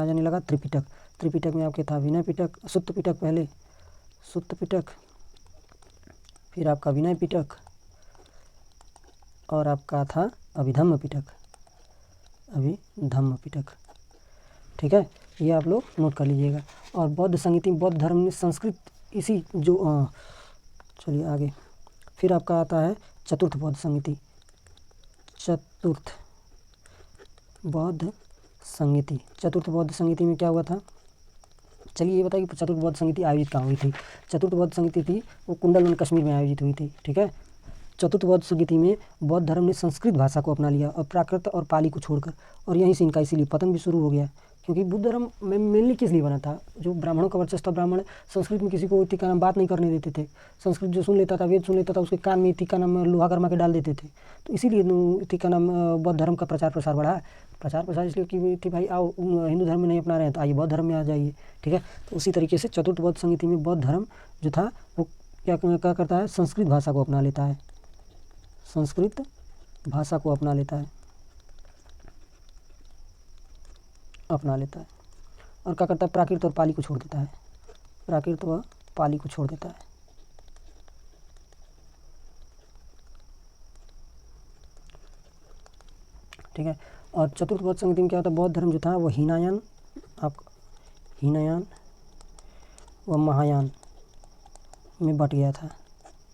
जाने लगा? त्रिपिटक। त्रिपिटक में आपके था विनय पिटक, सुत्त पिटक पहले, सुत्त पिटक, फिर आपका विनय पिटक, और आपका था अभिधम्म पिटक। ठीक है, ये आप लोग नोट कर लीजिएगा। और बौद्ध संगीति, बौद्ध धर्म ने संस्कृत इसी जो चलिए आगे, फिर आपका आता है चतुर्थ बौद्ध संगीति। चतुर्थ बौद्ध संगीति में क्या हुआ था? चलिए ये बताइए कि चतुर्थ बौद्ध संगीति आयोजित कहाँ हुई थी? चतुर्थ बौद्ध संगीति थी वो कुंडलवन कश्मीर में आयोजित हुई थी। ठीक है, चतुर्थ बौद्ध संगीति में बौद्ध धर्म ने संस्कृत भाषा को अपना लिया और प्राकृत और पाली को छोड़कर, और यहीं से इनका इसीलिए पतन भी शुरू हो गया। क्योंकि बुद्ध धर्म में मेनली किस लिए बना था? जो ब्राह्मणों का वर्चस्व था, ब्राह्मण संस्कृत में किसी को इति का नाम बात नहीं करने देते थे। संस्कृत जो सुन लेता था, वेद सुन लेता था, उसके कान में इति का नाम लोहा गरमा के डाल देते थे। तो इसीलिए इति का नाम बौद्ध धर्म का प्रचार प्रसार बढ़ा। इसलिए कि थी भाई आओ हिंदू धर्म में नहीं अपना रहे हैं तो आइए बौद्ध धर्म में आ जाइए। ठीक है, तो उसी तरीके से चतुर्थ बौद्ध संगीति में बौद्ध धर्म जो था वो क्या करता है? संस्कृत भाषा को अपना लेता है। संस्कृत भाषा को अपना लेता है और क्या करता है? प्राकृत और पाली को छोड़ देता है। ठीक है, और चतुर्थ बौद्ध संगीति में क्या होता है? बौद्ध धर्म जो था वो हीनयान व महायान में बट गया था।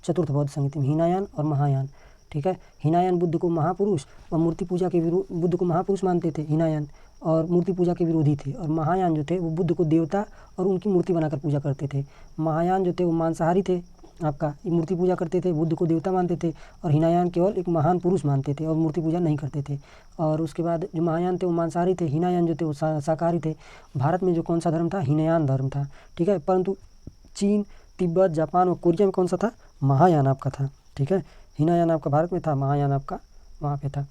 चतुर्थ बौद्ध संगीति में हीनयान और महायान। ठीक है, हीनयान बुद्ध को महापुरुष और मूर्ति पूजा के बुद्ध को महापुरुष मानते थे हीनयान, और मूर्ति पूजा के विरोधी थे। और महायान जो थे वो बुद्ध को देवता और उनकी मूर्ति बनाकर पूजा करते थे। महायान जो थे वो मांसाहारी थे, आपका मूर्ति पूजा करते थे, बुद्ध को देवता मानते थे, और हीनयान केवल एक महान पुरुष मानते थे और मूर्ति पूजा नहीं करते थे। और उसके बाद जो महायान थे वो मांसाहारी थे, हीनयान जो थे वो शाकाहारी थे। भारत में जो कौन सा धर्म था? हीनयान धर्म था। ठीक है, परंतु चीन, तिब्बत, जापान और कोरिया में कौन सा था? महायान आपका था। ठीक है, हीनयान आपका भारत में था, महायान आपका वहाँ पे था।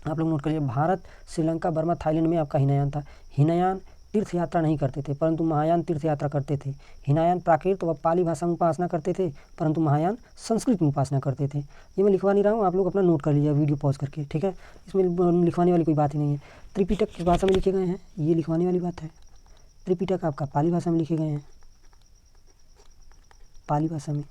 आप लोग नोट करिए, भारत, श्रीलंका, बर्मा, थाईलैंड में आपका हीनयान था। हीनयान तीर्थ यात्रा नहीं करते थे, परंतु महायान तीर्थ यात्रा करते थे। हीनयान प्राकृत व पाली भाषा में उपासना करते थे, परंतु महायान संस्कृत में उपासना करते थे। ये मैं लिखवा नहीं रहा हूँ, आप लोग अपना नोट कर लीजिए वीडियो पॉज करके। ठीक है, इसमें लिखवाने वाली कोई बात ही नहीं है। त्रिपिटक किस भाषा में लिखे गए हैं? ये लिखवाने वाली बात है। त्रिपिटक आपका पाली भाषा में लिखे गए हैं, पाली भाषा में।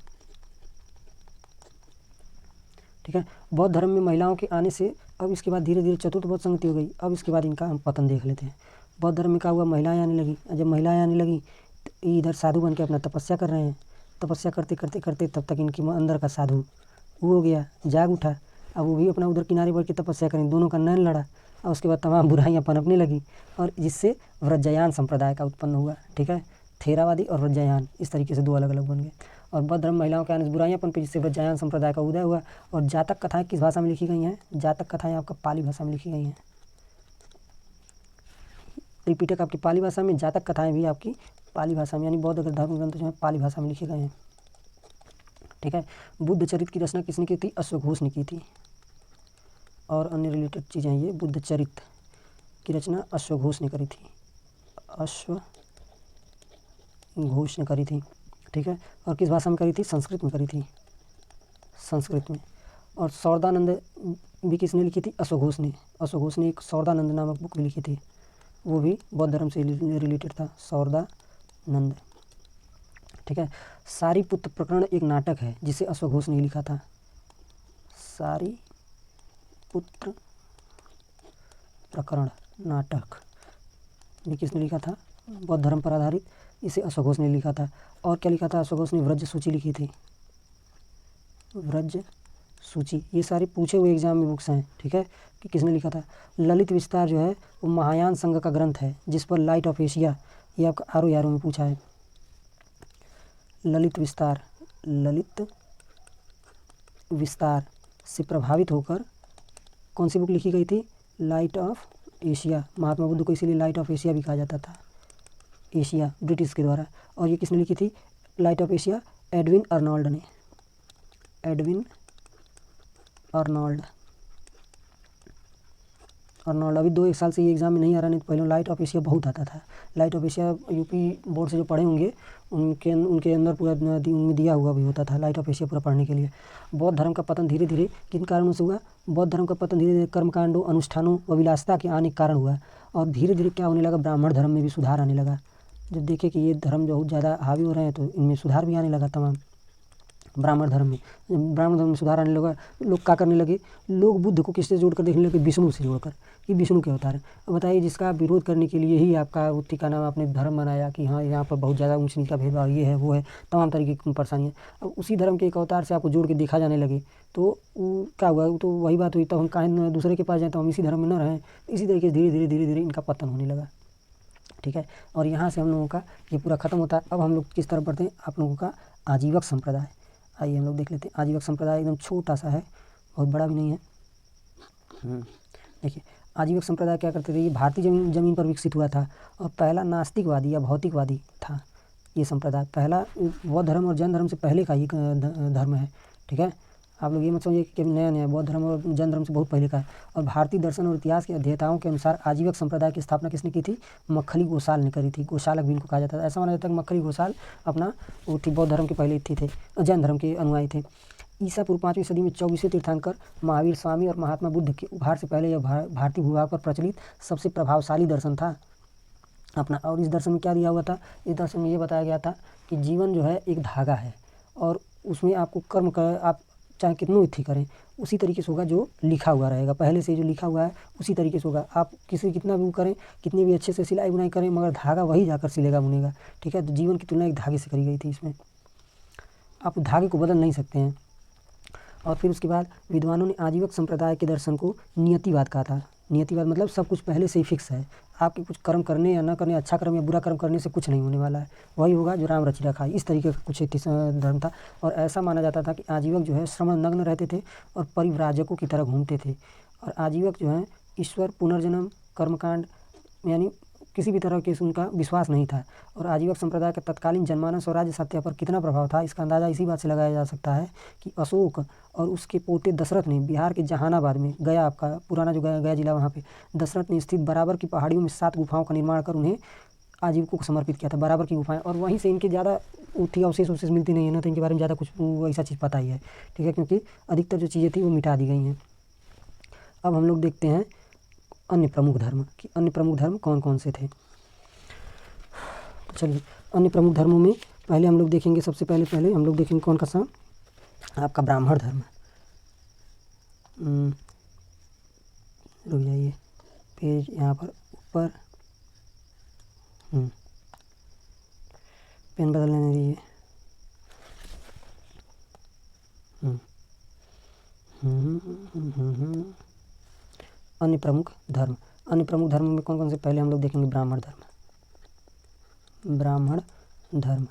ठीक है, बौद्ध धर्म में महिलाओं के आने से अब इसके बाद धीरे धीरे चतुर्थ बौद्ध संगति हो गई। अब इसके बाद इनका हम पतन देख लेते हैं। बौद्ध धर्म में क्या हुआ? महिलाएं आने लगी। जब महिलाएं आने लगी तो इधर साधु बन के अपना तपस्या कर रहे हैं। तपस्या करते तब तक इनके अंदर का साधु वो हो गया, जाग उठा। अब वो भी अपना उधर किनारे बैठ के तपस्या करें, दोनों का नैन लड़ा, और उसके बाद तमाम बुराइयाँ पनपने लगी, और जिससे व्रजयान संप्रदाय का उत्पन्न हुआ। ठीक है, थेरावादी और व्रजयान इस तरीके से 2 अलग अलग बन गए। और बौद्ध धर्म महिलाओं के आने बुराइयाँपन पे जिससे व्रजायन संप्रदाय का उदय हुआ। और जातक कथाएँ किस भाषा में लिखी गई हैं? जातक कथाएँ आपका पाली भाषा में लिखी गई हैं। त्रिपिटक आपकी पाली भाषा में, जातक कथाएँ भी आपकी पाली भाषा में, यानी बौद्ध धर्म ग्रंथ जो है पाली भाषा में लिखे गए हैं। ठीक है। बुद्ध चरित्र की रचना किसने की थी? अश्वघोष ने की थी। और अन्य रिलेटेड चीज़ें हैं ये। बुद्ध चरित्र की रचना अश्वघोष ने करी थी, अश्वघोष ने करी थी। ठीक है। और किस भाषा में करी थी? संस्कृत में करी थी, संस्कृत में। और सौरदानंद भी किसने लिखी थी? अश्वघोष ने। अश्वघोष ने एक सौरदानंद नामक बुक भी लिखी थी, वो भी बौद्ध धर्म से रिलेटेड था, सौरदानंद। ठीक है। सारीपुत्र प्रकरण एक नाटक है जिसे अश्वघोष ने लिखा था। सारीपुत्र प्रकरण नाटक ये किसने लिखा था? बौद्ध धर्म पर आधारित, इसे अश्वघोष ने लिखा था। और क्या लिखा था अश्वघोष ने? व्रज सूची लिखी थी, व्रज सूची। ये सारे पूछे हुए एग्जाम में बुक्स हैं। ठीक है, कि किसने लिखा था? ललित विस्तार जो है वो महायान संघ का ग्रंथ है जिस पर लाइट ऑफ एशिया, ये आपका आरो यारो में पूछा है। ललित विस्तार से प्रभावित होकर कौन सी बुक लिखी गई थी? Light of Asia. Mahatma Buddha को इसीलिए लाइट ऑफ एशिया भी कहा जाता था, एशिया, ब्रिटिश के द्वारा। और ये किसने लिखी थी light of Asia? Edwin Arnold ने, एडविन अर्नोल्ड। अभी 2-1 साल से ये एग्जाम में नहीं आ रहा, नहीं तो पहले लाइट ऑफ एशिया बहुत आता था। Light of Asia UP board से जो पढ़े होंगे उनके अंदर पूरा उनमें दिया हुआ भी होता था लाइट ऑफ एशिया पूरा पढ़ने के लिए। बौद्ध धर्म का पतन धीरे धीरे किन कारणों से हुआ? बौद्ध धर्म का पतन धीरे धीरे कर्मकांडों, अनुष्ठानों व विलासिता के आने के कारण हुआ। और धीरे धीरे क्या होने लगा? ब्राह्मण धर्म में भी सुधार आने लगा। जब देखे कि ये धर्म बहुत ज़्यादा हावी हो रहे हैं तो इनमें सुधार भी आने लगा तमाम। ब्राह्मण धर्म में सुधार आने लगा। लोग क्या करने लगे? लोग बुद्ध को किससे जोड़कर देखने लगे? विष्णु से जोड़कर, कि विष्णु के अवतार है। अब बताइए, जिसका विरोध करने के लिए ही आपका उत्ती का नाम आपने धर्म बनाया कि हाँ यहाँ पर बहुत ज़्यादा ऊंच नीच का भेदभाव, ये है वो है, तमाम तरीके की परेशानियाँ। अब उसी धर्म के एक अवतार से आपको जोड़ के देखा जाने लगे तो क्या हुआ? तो वही बात हुई, तो हम काहे दूसरे के पास जाएँ, तो हम इसी धर्म में न रहें। इसी तरीके से धीरे धीरे इनका पतन होने लगा। ठीक है। और यहाँ से हम लोगों का ये पूरा खत्म होता है। अब हम लोग किस तरफ बढ़ते हैं? आप लोगों का आजीवक संप्रदाय। आइए हम लोग देख लेते हैं। आजीवक संप्रदाय एकदम छोटा सा है, बहुत बड़ा भी नहीं है। देखिए, आजीवक संप्रदाय क्या करते थे? ये भारतीय जमीन पर विकसित हुआ था और पहला नास्तिकवादी या भौतिकवादी था ये संप्रदाय। पहला बौद्ध धर्म और जैन धर्म से पहले का ही धर्म है। ठीक है, आप लोग ये मत समझिए कि नया बौद्ध धर्म और जैन धर्म से बहुत पहले का है। और भारतीय दर्शन और इतिहास के अध्येताओं के अनुसार आजीवक संप्रदाय की स्थापना किसने की थी? मक्खली गोसाल ने करी थी। गोशालक भी इनको कहा जाता था। ऐसा माना जाता है कि मक्खली गोसाल अपना वो थी बौद्ध धर्म के पहले थे, जैन धर्म के अनुयायी थे। ईसा पूर्व 5वीं सदी में 24वें तीर्थंकर महावीर स्वामी और महात्मा बुद्ध के उभार से पहले यह भारतीय भूभाग पर प्रचलित सबसे प्रभावशाली दर्शन था अपना। और इस दर्शन में क्या दिया हुआ था? इस दर्शन में ये बताया गया था कि जीवन जो है एक धागा है और उसमें आपको कर्म कर, आप चाहे कितनों इत्थि करें उसी तरीके से होगा जो लिखा हुआ रहेगा। पहले से जो लिखा हुआ है उसी तरीके से होगा। आप किसी कितना भी करें, कितनी भी अच्छे से सिलाई बुनाई करें, मगर धागा वही जाकर सिलेगा बुनेगा। ठीक है, तो जीवन की तुलना एक धागे से करी गई थी। इसमें आप धागे को बदल नहीं सकते हैं। और फिर उसके बाद विद्वानों ने आजीवक संप्रदाय के दर्शन को नियतिवाद कहा था। नियतिवाद मतलब सब कुछ पहले से ही फिक्स है, आपके कुछ कर्म करने या ना करने, अच्छा कर्म या बुरा कर्म करने से कुछ नहीं होने वाला है, वही होगा जो राम रचि रखा है। इस तरीके का कुछ धर्म था। और ऐसा माना जाता था कि आजीवक जो है श्रम नग्न रहते थे और परिव्राजकों की तरह घूमते थे। और आजीवक जो है ईश्वर, पुनर्जन्म, कर्मकांड यानी किसी भी तरह के उनका विश्वास नहीं था। और आजीवक संप्रदाय का तत्कालीन जनमानस और राज्य सत्ता पर कितना प्रभाव था, इसका अंदाज़ा इसी बात से लगाया जा सकता है कि अशोक और उसके पोते दशरथ ने बिहार के जहानाबाद में, गया आपका पुराना जो गया जिला, वहाँ पे दशरथ ने स्थित बराबर की पहाड़ियों में 7 गुफाओं का निर्माण कर उन्हें आजीवकों को समर्पित किया था। बराबर की गुफाएं, और वहीं से इनके ज़्यादा थी अवशेष मिलती नहीं है ना, तो इनके बारे में ज़्यादा कुछ ऐसा चीज़ पता ही है। ठीक है, क्योंकि अधिकतर जो चीज़ें थी वो मिटा दी गई हैं। अब हम लोग देखते हैं अन्य प्रमुख धर्म कि अन्य प्रमुख धर्म कौन कौन से थे। तो चलिए, अन्य प्रमुख धर्मों में पहले हम लोग देखेंगे, सबसे पहले हम लोग देखेंगे कौन सा? आपका ब्राह्मण धर्म। रुक जाइए, पेज यहाँ पर ऊपर, पेन बदलने नहीं दीजिए। अन्य प्रमुख धर्म। अन्य प्रमुख धर्म में कौन कौन से? पहले हम लोग देखेंगे ब्राह्मण धर्म। ब्राह्मण धर्म,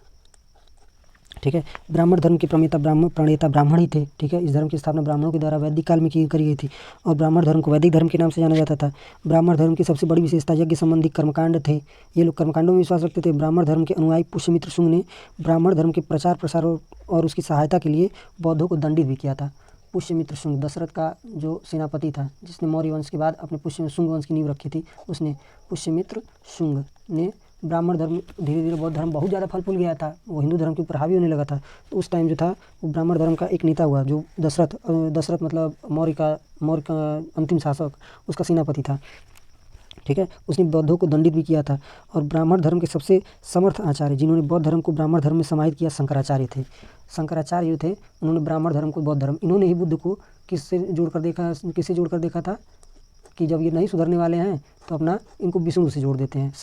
ठीक ठीक है। ब्राह्मण धर्म के प्रणेता ब्राह्मण ही थे, ठीक है। इस धर्म की स्थापना ब्राह्मणों के द्वारा वैदिक काल में करी गई थी और ब्राह्मण धर्म को वैदिक धर्म के नाम से जाना जाता था। ब्राह्मण धर्म की सबसे बड़ी विशेषता यज्ञ संबंधी कर्मकांड थे। ये लोग कर्मकांडों में विश्वास रखते थे। ब्राह्मण धर्म के अनुयायी पुष्यमित्र शुंग ने ब्राह्मण धर्म के प्रचार प्रसार और उसकी सहायता के लिए बौद्धों को दंडित भी किया था। पुष्यमित्र शुंग दशरथ का जो सेनापति था, जिसने मौर्य वंश के बाद अपने शुंग वंश की नींव रखी थी, उसने पुष्यमित्र शुंग ने ब्राह्मण धर्म, धीरे धीरे बौद्ध धर्म बहुत ज़्यादा फल फूल गया था, वो हिंदू धर्म के ऊपर हावी होने लगा था। तो उस टाइम जो था वो ब्राह्मण धर्म का एक नेता हुआ, जो दशरथ मतलब मौर्य का अंतिम शासक, उसका सेनापति था, ठीक है। उसने बौद्धों को दंडित भी किया था। और ब्राह्मण धर्म के सबसे समर्थ आचार्य जिन्होंने बौद्ध धर्म को ब्राह्मण धर्म में समाहित किया, शंकराचार्य थे। शंकराचार्य जो थे उन्होंने ब्राह्मण धर्म को बौद्ध धर्म, इन्होंने ही बुद्ध को किससे जोड़ कर देखा था कि जब ये नहीं सुधरने वाले हैं तो अपना इनको विष्णु से जोड़ देते हैं,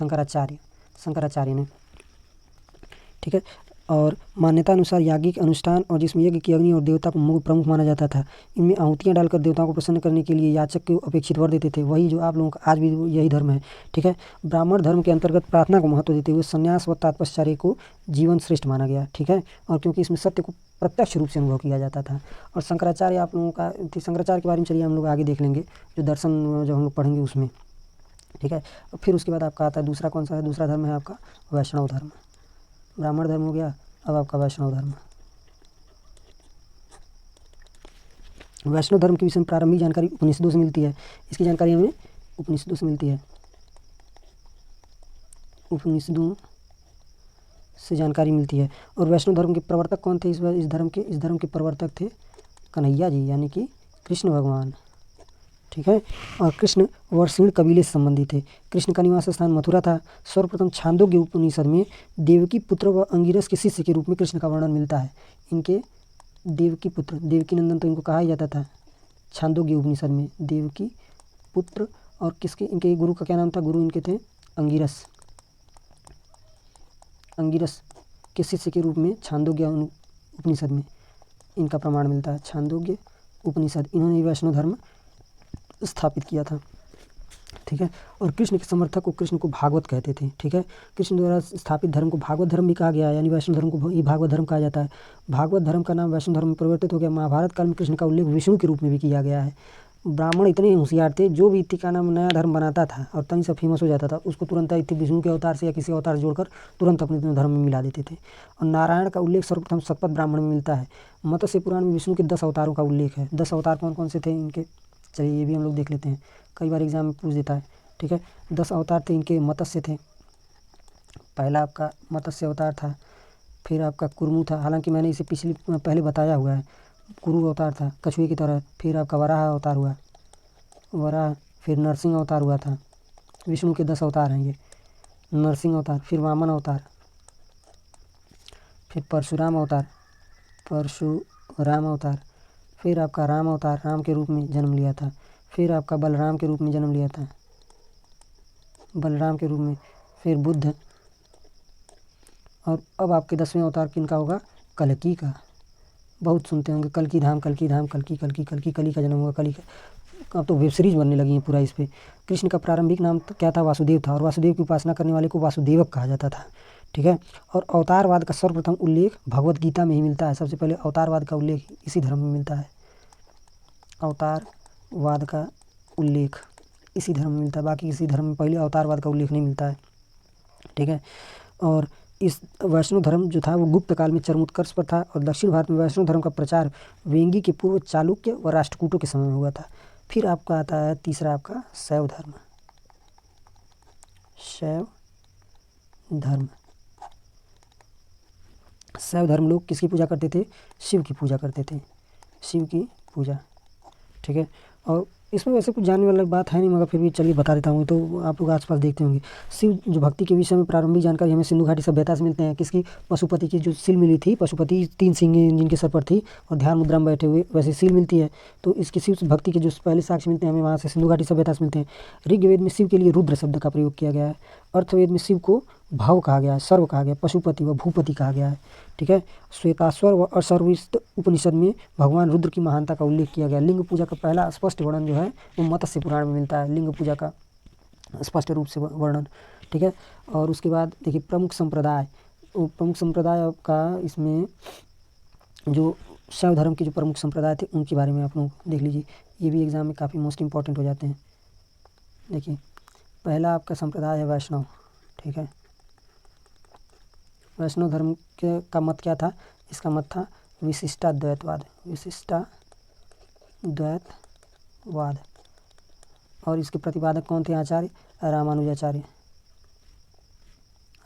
शंकराचार्य ने, ठीक है। और मान्यता अनुसार याज्ञिक अनुष्ठान और जिसमें यज्ञ की अग्नि और देवता को प्रमुख माना जाता था, इनमें आहुतियाँ डालकर देवताओं को प्रसन्न करने के लिए याचक को अपेक्षित वर देते थे। वही जो आप लोगों का आज भी यही धर्म है, ठीक है। ब्राह्मण धर्म के अंतर्गत प्रार्थना को महत्व देते हुए संन्यास व तपश्चर्या को जीवन श्रेष्ठ माना गया, ठीक है। और क्योंकि इसमें सत्य को प्रत्यक्ष रूप से अनुभव किया जाता था। और शंकराचार्य आप लोगों का, शंकराचार्य के बारे में चलिए हम लोग आगे देख लेंगे, जो दर्शन जब हम लोग पढ़ेंगे उसमें, ठीक है। फिर उसके बाद आपका आता है दूसरा, कौन सा है दूसरा धर्म, है आपका वैष्णव धर्म। ब्राह्मण धर्म हो गया, अब आपका वैष्णव धर्म। वैष्णव धर्म के विषय में प्रारंभिक जानकारी उपनिषदों से मिलती है। इसकी जानकारी हमें उपनिषदों से मिलती है, उपनिषदों से जानकारी मिलती है। और वैष्णव धर्म के प्रवर्तक कौन थे? इस धर्म के प्रवर्तक थे कन्हैया जी, यानी कि कृष्ण भगवान, ठीक है। और कृष्ण वर्षीण कबीले से संबंधित थे। कृष्ण का निवास स्थान मथुरा था। सर्वप्रथम छांदोग्य उपनिषद में देवकी पुत्र व अंगिरस के शिष्य के रूप में कृष्ण का वर्णन मिलता है। इनके देवकी पुत्र, देवकी नंदन तो इनको कहा ही जाता था छांदोग्य उपनिषद में, देवकी पुत्र। और किसके, इनके गुरु का क्या नाम था? गुरु इनके थे अंगिरस के शिष्य के रूप में छांदोग्य उपनिषद में इनका प्रमाण मिलता है। छांदोग्य उपनिषद, इन्होंने वैष्णव धर्म स्थापित किया था, ठीक है। और कृष्ण के समर्थक को कृष्ण को भागवत कहते थे, ठीक है। कृष्ण द्वारा स्थापित धर्म को भागवत धर्म भी कहा गया है, यानी वैष्णव धर्म को ही भागवत धर्म कहा जाता है। भागवत धर्म का नाम वैष्णव धर्म में परिवर्तित हो गया। महाभारत काल में कृष्ण का उल्लेख विष्णु के रूप में भी किया गया है। ब्राह्मण इतने होशियार थे, जो भी इत्ती का नाम नया धर्म बनाता था और तनी सा फेमस हो जाता था, उसको तुरंत इत्ती विष्णु के अवतार से या किसी अवतार से जोड़कर तुरंत अपने धर्म में मिला देते थे। और नारायण का उल्लेख सर्वप्रथम शतपथ ब्राह्मण में मिलता है। मत्स्य पुराण में विष्णु के 10 अवतारों का उल्लेख है। 10 अवतार कौन कौन से थे इनके, चलिए ये भी हम लोग देख लेते हैं, कई बार एग्जाम में पूछ देता है, ठीक है। 10 अवतार थे इनके। मत्स्य थे, पहला आपका मत्स्य अवतार था। फिर आपका कुर्मु था, हालांकि मैंने इसे पहले बताया हुआ है। कुरु अवतार था कछुए की तरह। फिर आपका वराह अवतार हुआ, वराह। फिर नरसिंह अवतार हुआ था। विष्णु के 10 अवतार हैं ये, नरसिंह अवतार। फिर वामन अवतार, फिर परशुराम अवतार, फिर आपका राम अवतार, राम के रूप में जन्म लिया था। फिर आपका बलराम के रूप में जन्म लिया था, बलराम के रूप में। फिर बुद्ध। और अब आपके 10वें अवतार किनका होगा? कल्कि का। बहुत सुनते होंगे कल्कि धाम, कल्कि धाम, कल्कि कली का जन्म हुआ, कली का। अब तो वेब सीरीज बनने लगी है पूरा इस पर। कृष्ण का प्रारंभिक नाम क्या था? वासुदेव था। और वासुदेव की उपासना करने वाले को वासुदेवक कहा जाता था, ठीक है। और अवतारवाद का सर्वप्रथम उल्लेख भगवत गीता में ही मिलता है। सबसे पहले अवतारवाद का उल्लेख इसी धर्म में मिलता है। अवतारवाद का उल्लेख इसी धर्म में मिलता है, बाकी किसी धर्म में पहले अवतारवाद का उल्लेख नहीं मिलता है, ठीक है। और इस वैष्णव धर्म जो था वो गुप्त काल में चरमोत्कर्ष पर था। और दक्षिण भारत में वैष्णव धर्म का प्रचार वेंगी के पूर्व चालुक्य व राष्ट्रकूटों के समय में हुआ था। फिर आपका आता है तीसरा आपका शैव धर्म। शैव धर्म लोग किसकी पूजा करते थे? शिव की पूजा करते थे, शिव की पूजा, ठीक है। और इसमें वैसे कुछ जानने वाला बात है नहीं, मगर फिर भी चलिए बता देता हूँ, तो आप लोग आसपास देखते होंगे। शिव जो भक्ति के विषय में प्रारंभिक जानकारी हमें सिंधु घाटी सभ्यता से मिलते हैं। किसकी? पशुपति की जो सील मिली थी, पशुपति 3 सिंह जिनके सर पर थी और ध्यान मुद्रा में बैठे हुए, वैसे सील मिलती है। तो इसकी शिव भक्ति के जो पहले साक्ष्य मिलते हैं हमें वहाँ से सिंधु घाटी सभ्यता से मिलते हैं। ऋग्वेद में शिव के लिए रुद्र शब्द का प्रयोग किया गया है। अर्थवेद में शिव को भव कहा गया है, सर्व कहा गया, पशुपति व भूपति कहा गया है, ठीक है। श्वेताश्वर व असर्विष्ट उपनिषद में भगवान रुद्र की महानता का उल्लेख किया गया। लिंग पूजा का पहला स्पष्ट वर्णन जो है वो मत्स्य पुराण में मिलता है, लिंग पूजा का स्पष्ट रूप से वर्णन, ठीक है। और उसके बाद देखिए प्रमुख संप्रदाय, प्रमुख संप्रदाय का इसमें जो शैव धर्म के जो प्रमुख संप्रदाय थे उनके बारे में आप लोग देख लीजिए, ये भी एग्ज़ाम में काफ़ी मोस्ट इम्पॉर्टेंट हो जाते हैं। देखिए, पहला आपका संप्रदाय है वैष्णव, ठीक है। वैष्णव धर्म के का मत क्या था? इसका मत था विशिष्टाद्वैतवाद, विशिष्टाद्वैतवाद। और इसके प्रतिपादक कौन थे? आचार्य रामानुजाचार्य,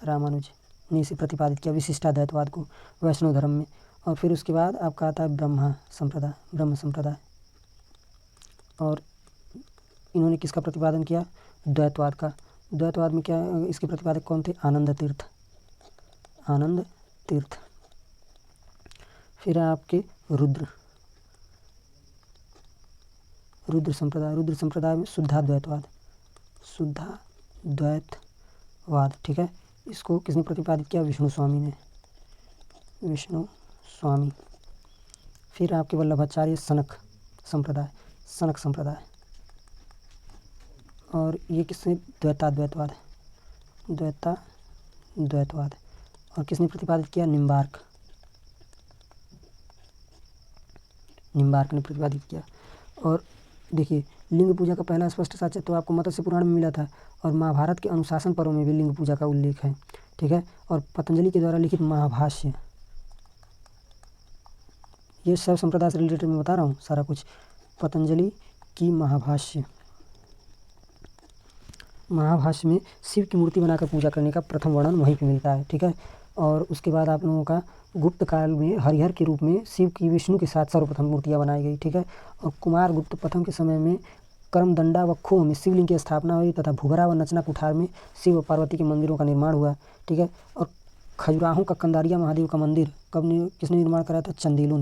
रामानुज ने इसे प्रतिपादित किया विशिष्टाद्वैतवाद को वैष्णव धर्म में। और फिर उसके बाद आपका आता है ब्रह्म संप्रदाय। और इन्होंने किसका प्रतिपादन किया? द्वैतवाद का। द्वैतवाद में क्या इसके प्रतिपादक कौन थे? आनंद तीर्थ। फिर आपके रुद्र संप्रदाय में शुद्धाद्वैतवाद, ठीक है। इसको किसने प्रतिपादित किया? विष्णु स्वामी। फिर आपके वल्लभाचार्य सनक संप्रदाय। और ये किसने? द्वैताद्वैतवाद। और किसने प्रतिपादित किया? निम्बार्क ने प्रतिपादित किया। और देखिए, लिंग पूजा का पहला स्पष्ट साक्ष्य तो आपको मत्स्य पुराण में मिला था, और महाभारत के अनुशासन पर्व में भी लिंग पूजा का उल्लेख है, ठीक है। और पतंजलि के द्वारा लिखित महाभाष्य, ये सब संप्रदाय से रिलेटेड मैं बता रहा हूँ सारा कुछ। पतंजलि की महाभाष्य में शिव की मूर्ति बनाकर पूजा करने का प्रथम वर्णन वहीं पे मिलता है, ठीक है। और उसके बाद आप लोगों का गुप्त काल में हरिहर के रूप में शिव की विष्णु के साथ सर्वप्रथम मूर्तियाँ बनाई गई, ठीक है। और कुमार गुप्त प्रथम के समय में करमदंडा व खोह में शिवलिंग की स्थापना हुई तथा भुगरा व नचना कुठार में शिव व पार्वती के मंदिरों का निर्माण हुआ, ठीक है। और खजुराहो का कंदारिया महादेव का मंदिर किसने निर्माण कराया था? चंदेलों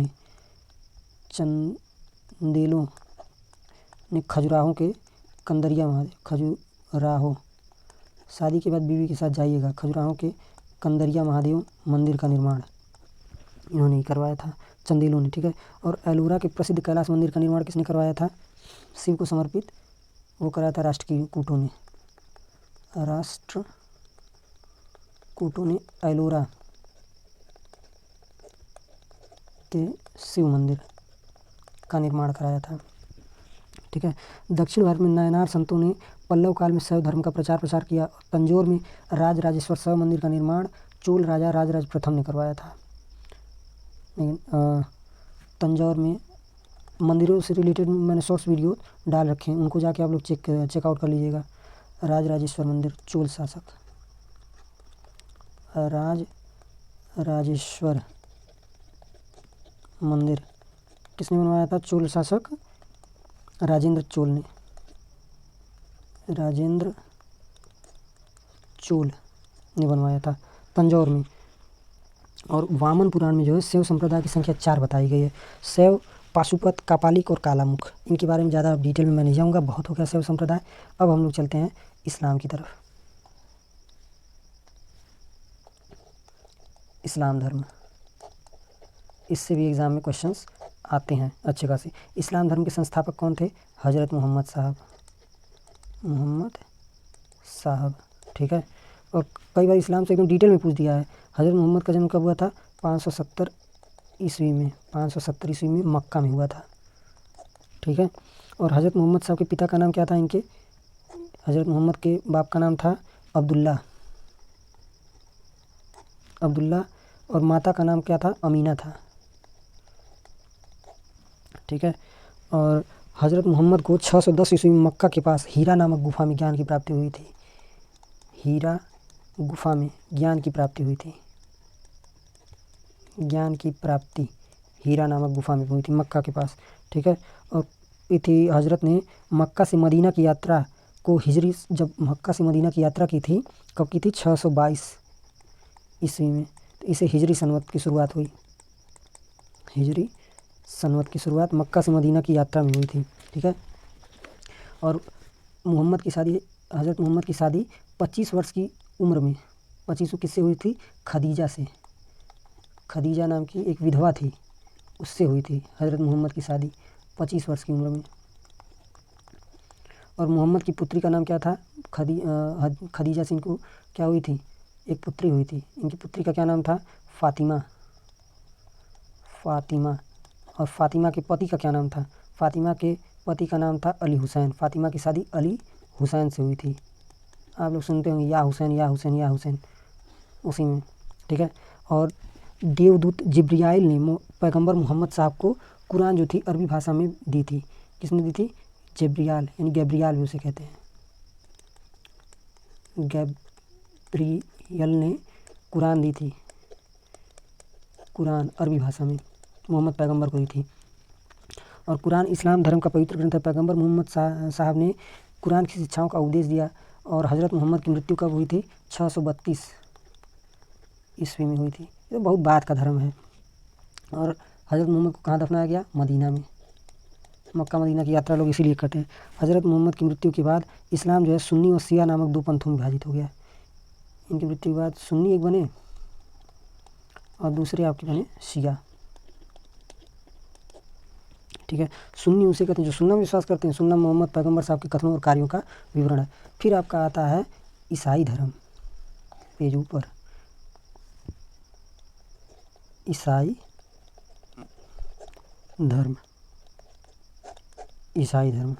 ने खजुराहो के कंदारिया महादेव, खजुराहो, शादी के बाद बीवी के साथ जाइएगा, खजुराहो के कंदारिया महादेव मंदिर का निर्माण इन्होंने ही करवाया था, चंदेलों ने, ठीक है। और एलोरा के प्रसिद्ध कैलाश मंदिर का निर्माण किसने करवाया था? शिव को समर्पित वो कराया था राष्ट्रकूटों ने एलोरा के शिव मंदिर का निर्माण कराया था, ठीक है। दक्षिण भारत में नायनार संतों ने पल्लव काल में शैव धर्म का प्रचार किया। तंजौर में राजराजेश्वर शैव मंदिर का निर्माण चोल राजा राजराज प्रथम ने करवाया था। तंजौर में मंदिरों से रिलेटेड मैंने शॉर्ट्स वीडियो डाल रखे हैं, उनको जाके आप लोग चेकआउट कर लीजिएगा। राजराजेश्वर मंदिर चोल शासक, राजराजेश्वर मंदिर किसने बनवाया था? चोल शासक राजेंद्र चोल ने बनवाया था तंजौर में। और वामन पुराण में जो है शैव संप्रदाय की संख्या 4 बताई गई है। शैव, पाशुपत, कापालिक और कालामुख, इनके बारे में ज़्यादा डिटेल में मैं नहीं जाऊँगा, बहुत हो गया शैव संप्रदाय। अब हम लोग चलते हैं इस्लाम की तरफ। इस्लाम धर्म, इससे भी एग्ज़ाम में क्वेश्चंस आते हैं अच्छे खासे। इस्लाम धर्म के संस्थापक कौन थे? हज़रत मोहम्मद साहब, ठीक है। और कई बार इस्लाम से एकदम डिटेल में पूछ दिया है। हज़रत मोहम्मद का जन्म कब हुआ था? 570 ईस्वी में मक्का में हुआ था, ठीक है। और हज़रत मोहम्मद साहब के पिता का नाम क्या था? इनके हज़रत मोहम्मद के बाप का नाम था अब्दुल्ला, और माता का नाम क्या था? अमीना था, ठीक है। और हज़रत मोहम्मद को 610 ईस्वी में मक्का के पास हीरा नामक गुफा में ज्ञान की प्राप्ति हुई थी। हीरा गुफा में ज्ञान की प्राप्ति हुई थी। ज्ञान की प्राप्ति हीरा नामक गुफा में हुई थी मक्का के पास, ठीक है। और थी हज़रत ने मक्का से मदीना की यात्रा को हिजरी, जब मक्का से मदीना की यात्रा की थी, कब की थी? 622 ईस्वी में। तो इसे हिजरी सनवत की शुरुआत हुई। हिजरी सनवत की शुरुआत मक्का से मदीना की यात्रा में हुई थी, ठीक है। और मोहम्मद की शादी, हज़रत मोहम्मद की शादी 25 वर्ष की उम्र में, 25 किससे हुई थी? खदीजा से। खदीजा नाम की एक विधवा थी, उससे हुई थी हज़रत मोहम्मद की शादी 25 वर्ष की उम्र में। और मोहम्मद की पुत्री का नाम क्या था? खदीजा से इनको क्या हुई थी? एक पुत्री हुई थी। इनकी पुत्री का क्या नाम था? फ़ातिमा। फ़ातिमा। और फ़ातिमा के पति का क्या नाम था? फ़ातिमा के पति का नाम था अली हुसैन। फ़ातिमा की शादी अली हुसैन से हुई थी। आप लोग सुनते होंगे या हुसैन या हुसैन या हुसैन, उसी में, ठीक है। और देवदूत जिब्राइल ने पैगंबर मोहम्मद साहब को कुरान जो थी अरबी भाषा में दी थी। किसने दी थी? जिब्राइल, यानी गैब्रियल भी उसे कहते हैं। गैब्रियल ने कुरान दी थी, कुरान अरबी भाषा में मोहम्मद पैगंबर को दी थी। और कुरान इस्लाम धर्म का पवित्र ग्रंथ है। पैगंबर मोहम्मद साहब ने कुरान की शिक्षाओं का उपदेश दिया। और हज़रत मोहम्मद की मृत्यु कब हुई थी? 632 ईस्वी में हुई थी। ये बहुत बाद का धर्म है। और हज़रत मोहम्मद को कहाँ दफनाया गया? मदीना में। मक्का मदीना की यात्रा लोग इसीलिए करते हैं। हज़रत मोहम्मद की मृत्यु के बाद इस्लाम जो है सुन्नी और शिया नामक दो पंथों में विभाजित हो गया। इनकी मृत्यु के बाद सुन्नी एक बने और दूसरे आपके बने शिया, ठीक है। सुन्नी उसे कहते हैं जो सुन्ना में विश्वास करते हैं। सुन्ना मोहम्मद पैगंबर साहब के कथनों और कार्यों का विवरण है। फिर आपका आता है ईसाई धर्म, पेज ऊपर, ईसाई धर्म। ईसाई धर्म,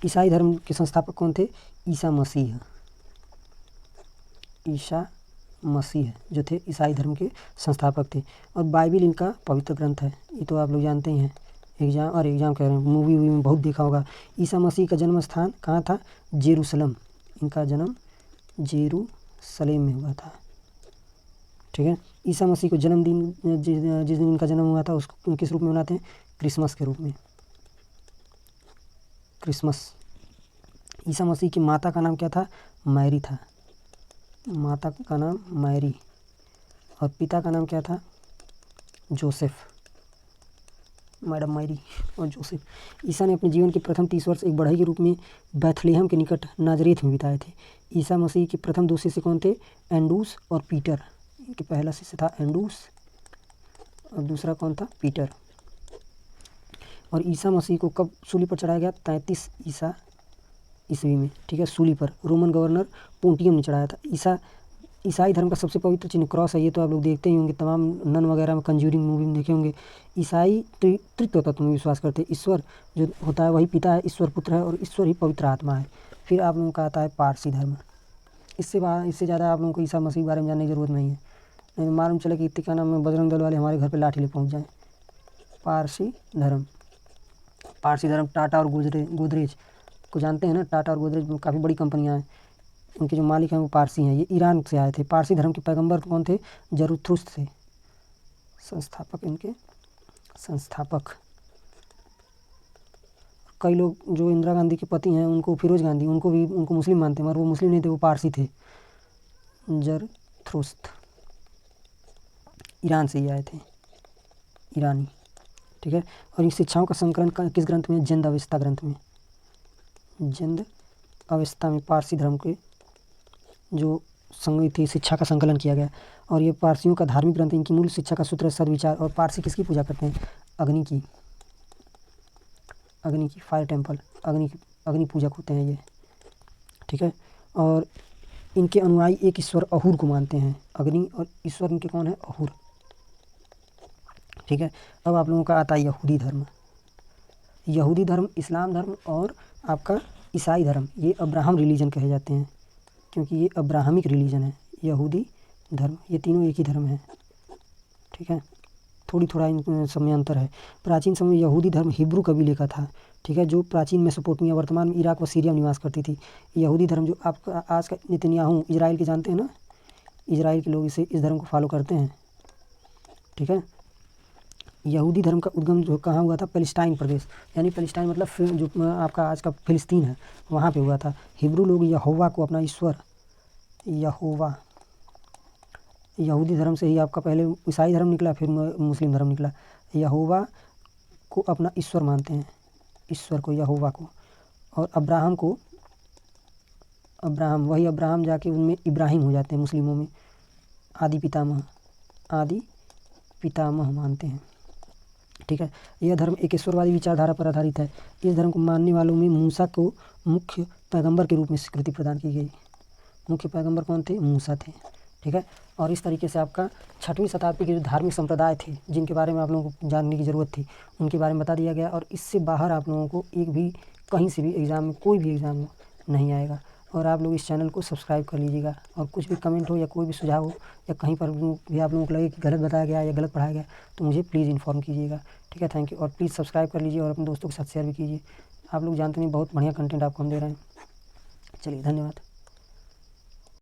ईसाई धर्म के संस्थापक कौन थे? ईसा मसीह। ईसा मसीह जो थे ईसाई धर्म के संस्थापक थे। और बाइबिल इनका पवित्र ग्रंथ है। ये तो आप लोग जानते ही हैं, एग्जाम कह रहे हैं, मूवी में बहुत देखा होगा। ईसा मसीह का जन्म स्थान कहाँ था? जेरूसलम। इनका जन्म जेरूसलेम में हुआ था, ठीक है। ईसा मसीह को जन्मदिन जिस दिन इनका जन्म हुआ था उसको किस रूप में मनाते हैं? क्रिसमस के रूप में, क्रिसमस। ईसा मसीह की माता का नाम क्या था? मैरी था। माता का नाम मैरी। और पिता का नाम क्या था? जोसेफ। मैडम मैरी और जोसेफ। ईसा ने अपने जीवन के प्रथम 30 वर्ष एक बढ़ई के रूप में बैथलेहम के निकट नाजरेथ में बिताए थे। ईसा मसीह के प्रथम दो शिष्य कौन थे? एंडूस और पीटर। इनके पहला शिष्य था एंडूस और दूसरा कौन था? पीटर। और ईसा मसीह को कब सूली पर चढ़ाया गया? 33 ईस्वी में, ठीक है। सूली पर रोमन गवर्नर पोंटियम ने चढ़ाया था। ईसाई धर्म का सबसे पवित्र चिन्ह क्रॉस है। ये तो आप लोग देखते ही होंगे, तमाम नन वगैरह में, कंज्यूरिंग मूवी में देखे होंगे। ईसाई तृत्व तत्व में विश्वास करते हैं। ईश्वर जो होता है वही पिता है, ईश्वर पुत्र है और ईश्वर ही पवित्र आत्मा है। फिर आप लोगों का आता है पारसी धर्म। इससे ज़्यादा आप लोगों को ईसा मसीह के बारे में जानने की ज़रूरत नहीं है, नहीं तो मालूम चले कि इतने क्या नाम है बजरंग दल वाले हमारे घर पर लाठी ले पहुँच जाएँ। पारसी धर्म, पारसी धर्म टाटा और गोदरेज को जानते हैं ना। टाटा और गोदरेज काफ़ी बड़ी कंपनियां हैं। इनके जो मालिक हैं वो पारसी हैं। ये ईरान से आए थे। पारसी धर्म के पैगंबर कौन थे? जरूथुस्त्र थे। संस्थापक, इनके संस्थापक। कई लोग जो इंदिरा गांधी के पति हैं उनको, फिरोज गांधी, उनको मुस्लिम मानते हैं, मगर वो मुस्लिम नहीं थे, वो पारसी थे। जरथुस्त्र ईरान से ही आए थे, ईरानी, ठीक है। और इन शिक्षाओं का संकलन किस ग्रंथ में? जिंद अवस्था ग्रंथ में। जिंद अवस्था में पारसी धर्म के जो संगीत थी शिक्षा का संकलन किया गया। और ये पारसियों का धार्मिक ग्रंथ है। इनकी मूल शिक्षा का सूत्र है सद्विचार। और पारसी किसकी पूजा करते हैं? अग्नि की, फायर टेम्पल, अग्नि पूजक होते हैं ये, ठीक है। और इनके अनुयायी एक ईश्वर अहूर को मानते हैं। अग्नि और ईश्वर इनके कौन है? अहूर, ठीक है। अब आप लोगों का आता है यहूदी धर्म। यहूदी धर्म, इस्लाम धर्म और आपका ईसाई धर्म, ये अब्राहम रिलीजन कहे जाते हैं क्योंकि ये अब्राहमिक रिलीजन है। यहूदी धर्म, ये तीनों एक ही धर्म है, ठीक है। थोड़ा इन सब में अंतर है। प्राचीन समय में यहूदी धर्म हिब्रू कबीले का था, ठीक है, जो प्राचीन मेसोपोटामिया, वर्तमान में इराक व सीरिया में निवास करती थी। यहूदी धर्म जो आपका आज का नेतन्याहू इजराइल के जानते हैं ना, इजराइल के लोग इस धर्म को फॉलो करते हैं, ठीक है। यहूदी धर्म का उद्गम जो कहाँ हुआ था? पैलेस्टाइन प्रदेश, यानी पैलेस्टाइन मतलब जो आपका आज का फिलिस्तीन है, वहाँ पे हुआ था। हिब्रू लोग यहोवा को अपना ईश्वर, यहोवा, यहूदी धर्म से ही आपका पहले ईसाई धर्म निकला, फिर मुस्लिम धर्म निकला। यहोवा को अपना ईश्वर मानते हैं, ईश्वर को, यहोवा को। और अब्राहम को, वही अब्राहम जाके उनमें इब्राहिम हो जाते हैं मुस्लिमों में। आदि पितामह मानते हैं, ठीक है। यह धर्म एक ईश्वरवादी विचारधारा पर आधारित है। इस धर्म को मानने वालों में मूसा को मुख्य पैगंबर के रूप में स्वीकृति प्रदान की गई। मुख्य पैगंबर कौन थे? मूसा थे, ठीक है। और इस तरीके से आपका 6वीं शताब्दी के जो धार्मिक संप्रदाय थे जिनके बारे में आप लोगों को जानने की ज़रूरत थी उनके बारे में बता दिया गया। और इससे बाहर आप लोगों को एक भी कहीं से भी एग्ज़ाम में, कोई भी एग्ज़ाम में नहीं आएगा। और आप लोग इस चैनल को सब्सक्राइब कर लीजिएगा। और कुछ भी कमेंट हो या कोई भी सुझाव हो या कहीं पर भी आप लोगों को लगे कि गलत बताया गया या गलत पढ़ाया गया तो मुझे प्लीज़ इन्फॉर्म कीजिएगा, ठीक है। Thank you. और प्लीज़ सब्सक्राइब कर लीजिए और अपने दोस्तों के साथ शेयर भी कीजिए। आप लोग जानते नहीं बहुत बढ़िया कंटेंट आपको हम दे रहे हैं। चलिए, धन्यवाद।